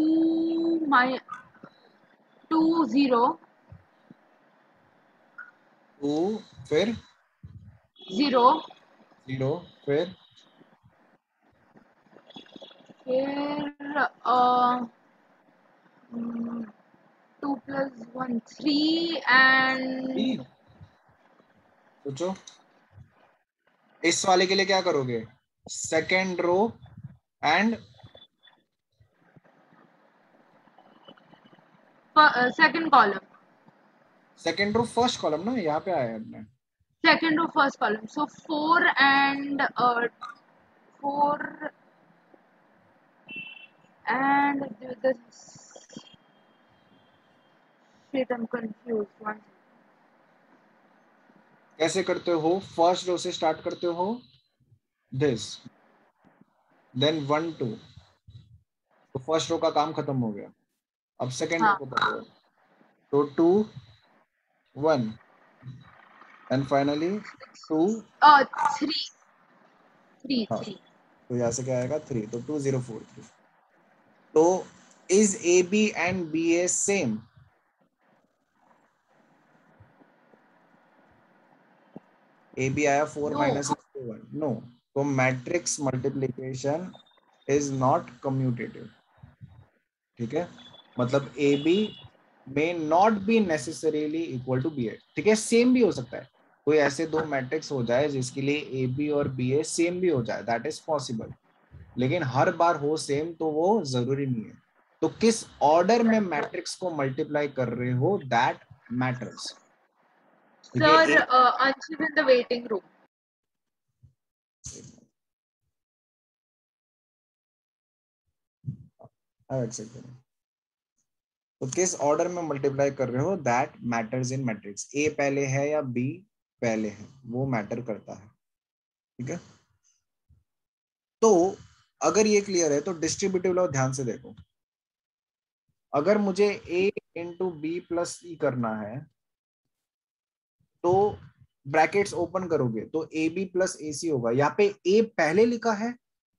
2 0 2 फिर 0. 0 फिर फिर 2 plus 1 3 and सोचो। इस वाले के लिए क्या करोगे? Second row and second column. Second row first column ना, यहाँ पे आया है अपने। Second row first column. So 4 and 4 and this shit, I'm confused. One second. कैसे करते हो? फर्स्ट रो से स्टार्ट करते हो दिस, देन 1 2, तो फर्स्ट रो का काम खत्म हो गया. अब सेकेंड रो हाँ. को पढ़ो, तो 2 1 एंड फाइनली 2. 3. 3. हाँ, 3. तो यहाँ से क्या आएगा 3, तो 2 0 4 3. तो is A B and B A same? A B आया 4 No. माइनस 1. नो, तो matrix multiplication is not commutative. ठीक है, मतलब A B may not be necessarily equal to B A. ठीक है, सेम भी हो सकता है. कोई ऐसे दो मैट्रिक्स हो जाए जिसके लिए ए बी और बी ए सेम भी हो जाए, दैट इज पॉसिबल. लेकिन हर बार हो सेम तो वो जरूरी नहीं है. तो किस ऑर्डर में मैट्रिक्स को मल्टीप्लाई कर रहे हो, that matters. Sir, Ansh is in the waiting room. तो किस ऑर्डर में मल्टीप्लाई कर रहे हो, दैट मैटर्स इन मैट्रिक्स. ए पहले है या बी पहले है, वो मैटर करता है. ठीक है, तो अगर ये क्लियर है तो डिस्ट्रीब्यूटिव लॉ ध्यान से देखो. अगर मुझे a इंटू बी प्लस सी करना है तो ब्रैकेट्स ओपन करोगे तो ए बी प्लस ए सी होगा. यहाँ पे a पहले लिखा है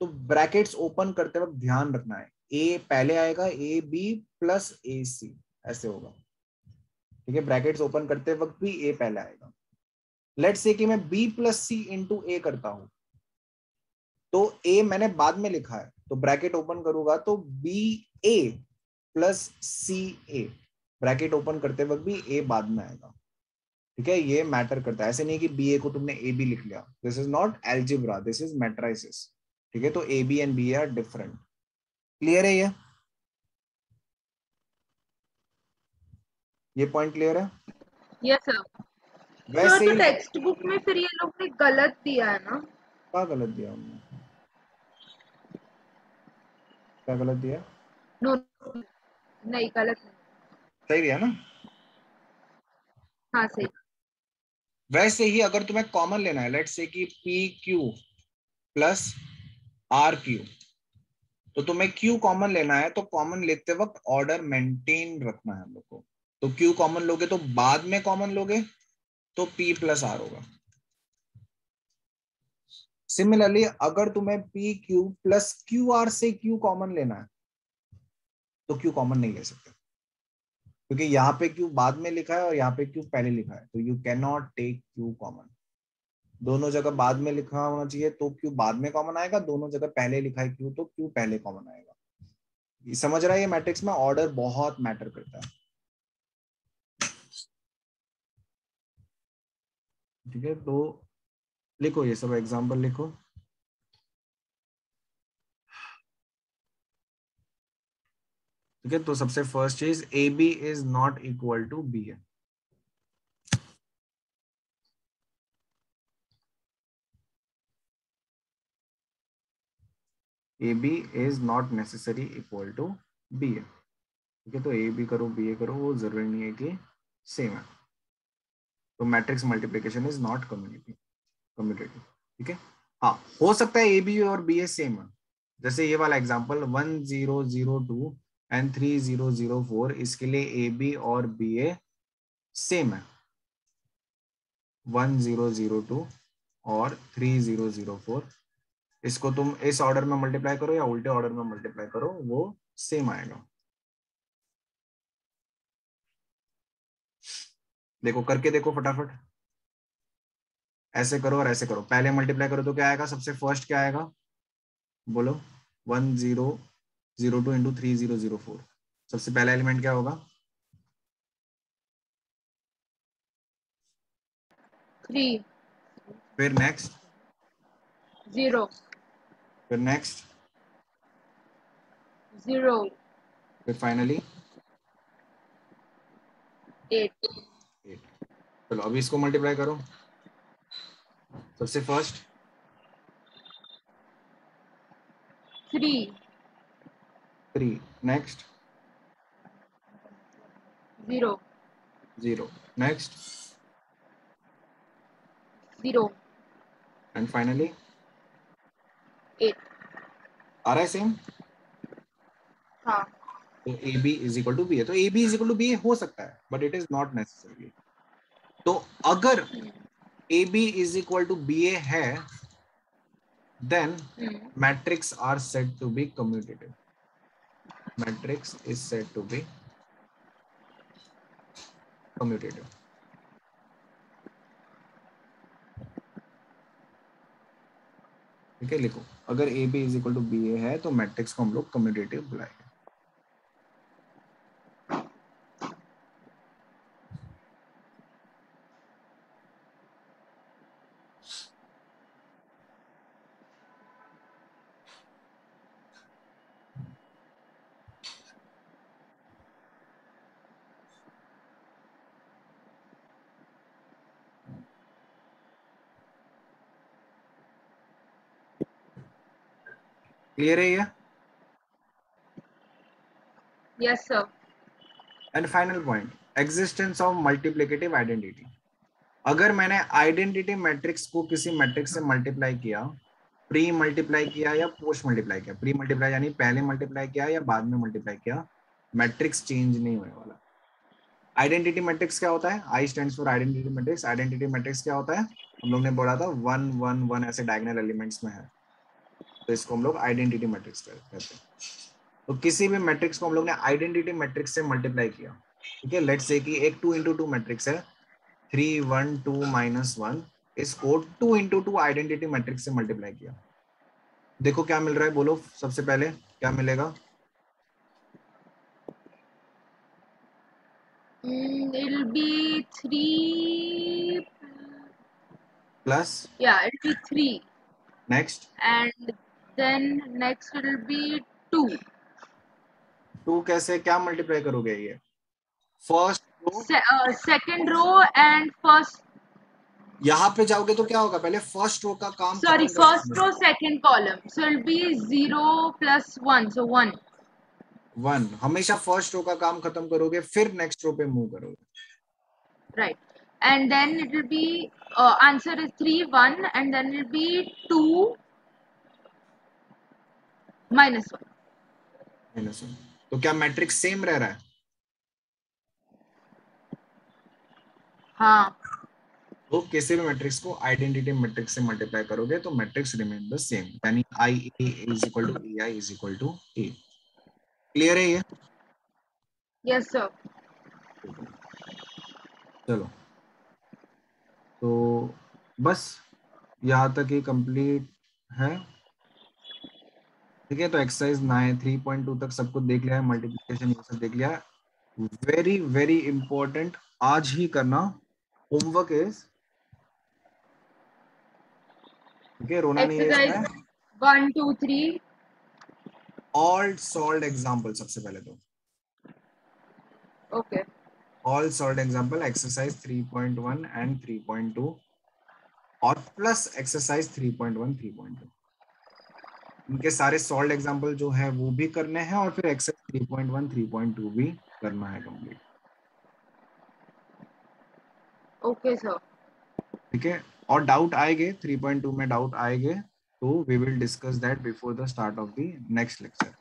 तो ब्रैकेट्स ओपन करते वक्त ध्यान रखना है, a पहले आएगा, ए बी प्लस ए सी ऐसे होगा. ठीक है, ब्रैकेट्स ओपन करते वक्त भी a पहले आएगा. लेट्स से कि मैं b प्लस सी इंटू ए करता हूं तो a मैंने बाद में लिखा है तो ब्रैकेट ओपन करूंगा तो B A plus C A, bracket open करते वक्त भी a बाद में आएगा. ठीक है, ये मैटर करता है. ऐसे नहीं कि बी ए को तुमने ए बी लिख लिया. This is not algebra, this is matrices. ठीक है, तो a B and b are different. Clear है ये पॉइंट क्लियर है? Yes, sir. वैसे तो ही टेक्स्ट बुक में फिर ये लोग ने गलत दिया है ना? क्या गलत दिया हमने? क्या गलत दिया? नो, नहीं गलत नहीं. सही दिया ना? हाँ सही. वैसे ही अगर तुम्हें कॉमन लेना है, लेट्स से कि p q plus r q, तो तुम्हें क्यू कॉमन लेना है तो कॉमन लेते वक्त ऑर्डर मेंटेन रखना है हम लोग को. तो क्यू कॉमन लोगे तो बाद में कॉमन लोगे तो पी प्लस आर होगा. सिमिलरली अगर तुम्हें P q plus Q R से क्यू कॉमन लेना है तो क्यू कॉमन नहीं ले सकते क्योंकि यहाँ पे क्यू बाद में लिखा है और यहाँ पे क्यू पहले लिखा है. तो you can not take q common. दोनों जगह बाद में लिखा होना चाहिए तो क्यू बाद में कॉमन आएगा, दोनों जगह पहले लिखा है क्यू तो क्यू पहले कॉमन आएगा. ये समझ रहा है? ये मैट्रिक्स में ऑर्डर बहुत मैटर करता है. ठीक है, तो लिखो ये सब एग्जांपल लिखो. ठीक है, तो सबसे फर्स्ट चीज A B is not equal to B है. A B is not necessary equal to B है. ठीक है, तो ए बी करो बी ए करो वो जरूरी नहीं है कि सेम है. तो matrix multiplication is not commutative. ठीक है, हाँ हो सकता है ए बी और बी ए सेम है. जैसे ये वाला एग्जांपल 1 0 0 2 एंड 3 0 0 4, इसके लिए ए बी और बी ए सेम है. 1 0 0 2 और 3 0 0 4, इसको तुम इस ऑर्डर में मल्टीप्लाई करो या उल्टे ऑर्डर में मल्टीप्लाई करो वो सेम आएगा. देखो करके देखो फटाफट. ऐसे करो और ऐसे करो. पहले मल्टीप्लाई करो तो क्या आएगा? सबसे फर्स्ट क्या आएगा बोलो? 1 0 0 2 इंटू 3 0 0 4. सबसे पहला एलिमेंट क्या होगा? 3. फिर नेक्स्ट, 0. फिर नेक्स्ट, 0. फिर फाइनली 8. 8. चलो अभी इसको मल्टीप्लाई करो. सबसे first 3. 3, next 0. 0. Next. 0. And finally 8. आ रहा है सेम? हाँ. तो AB is equal to B है, तो AB is equal to b हो सकता है, but it is not necessary. तो अगर AB is equal to BA है, then matrix are said to be commutative. Matrix is said to be commutative. ठीक है, लिखो अगर AB is equal to BA है तो मैट्रिक्स को हम लोग कम्यूटेटिव बुलाएंगे. क्लियर है ये? Yes, sir. And final point, existence of multiplicative identity. अगर मैंने आइडेंटिटी मैट्रिक्स को किसी मैट्रिक्स से मल्टीप्लाई किया, प्री मल्टीप्लाई किया या पोस्ट मल्टीप्लाई किया, प्री मल्टीप्लाई यानी पहले मल्टीप्लाई किया या बाद में मल्टीप्लाई किया, मैट्रिक्स चेंज नहीं होने वाला. आइडेंटिटी मैट्रिक्स क्या होता है? आई stands for identity matrix. Identity matrix क्या होता है? हम लोग ने पढ़ा था 1 1 1 ऐसे डायगोनल एलिमेंट्स में है, तो इसको हम लोग आइडेंटिटी मैट्रिक्स कहते हैं. तो किसी भी मैट्रिक्स को हम लोग ने आइडेंटिटी मैट्रिक्स से मल्टीप्लाई किया, ठीक है. लेट्स से कि एक 2 into 2 मैट्रिक्स है, 3 1 2 -1, इसको 2 into 2 आइडेंटिटी मैट्रिक्स से मल्टीप्लाई किया. देखो क्या मिल रहा है, बोलो सबसे पहले क्या मिलेगा? It'll be 3. Plus. Yeah, it'll be 3. Next. And then next it'll be 2. 2 कैसे, क्या मल्टीप्लाई करोगे? ये first row, Second row and first. यहाँ पे जाओगे तो क्या होगा? पहले फर्स्ट रो का काम Sorry, खत्म first करोगे. row, second column. So it'll be 0 plus 1. So 1. 1 हमेशा फर्स्ट रो का काम खत्म करोगे, फिर नेक्स्ट रो पे मूव करोगे. Right. And then it will be answer is 3 1, and then it will be 2 minus 1. -1. तो क्या मैट्रिक्स सेम रह रहा है? हाँ. तो किसी भी मैट्रिक्स को आइडेंटिटी मैट्रिक्स से मल्टीप्लाई करोगे तो मैट्रिक्स रिमेन द सेम, यानी IA is equal to EI is equal to A. Clear है ये? Yes, sir. चलो, तो बस यहाँ तक ही कंप्लीट है. ठीक है, तो एक्सरसाइज 9 3.2 तक सबको देख लिया है, मल्टीप्लिकेशन ये सब देख लिया है. वेरी वेरी इंपॉर्टेंट आज ही करना होमवर्क इज, ठीक है, रोना नहीं है Exercise इसमें. 1 2 3. ऑल सॉल्व्ड एग्जांपल सबसे पहले तो. Okay. All solved example exercise 3.1 and 3.2 और प्लस एक्सरसाइज 3.1 3.2. इनके सारे सॉल्व्ड एग्जांपल जो है वो भी करने हैं और फिर एक्सरसाइज 3.1 3.2 भी करना है कंप्लीट. Okay, sir. ठीक है, और डाउट आएंगे 3.2 में, डाउट आएंगे तो we will discuss that before the start of the next lecture.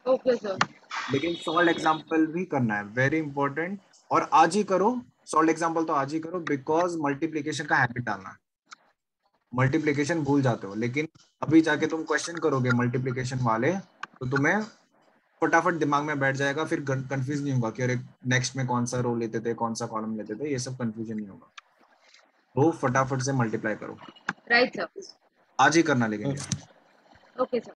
Okay, sir. लेकिन सॉल्व्ड एग्जांपल भी करना है, वेरी इंपॉर्टेंट. और आज ही करो सॉल्व्ड एग्जांपल, तो आज ही करो, बिकॉज मल्टीप्लिकेशन का हैबिट डालना है. मल्टीप्लिकेशन भूल जाते हो, लेकिन अभी जाके तुम क्वेश्चन करोगे मल्टीप्लिकेशन वाले तो तुम्हें फटाफट दिमाग में बैठ जाएगा, फिर कंफ्यूज नहीं होगा कि अरे नेक्स्ट में कौन सा रो लेते थे, कौन सा कॉलम लेते थे, ये सब कंफ्यूजन नहीं होगा. तो फटाफट से मल्टीप्लाई करो. Right, sir. आज ही करना लेकिन. Okay, sir.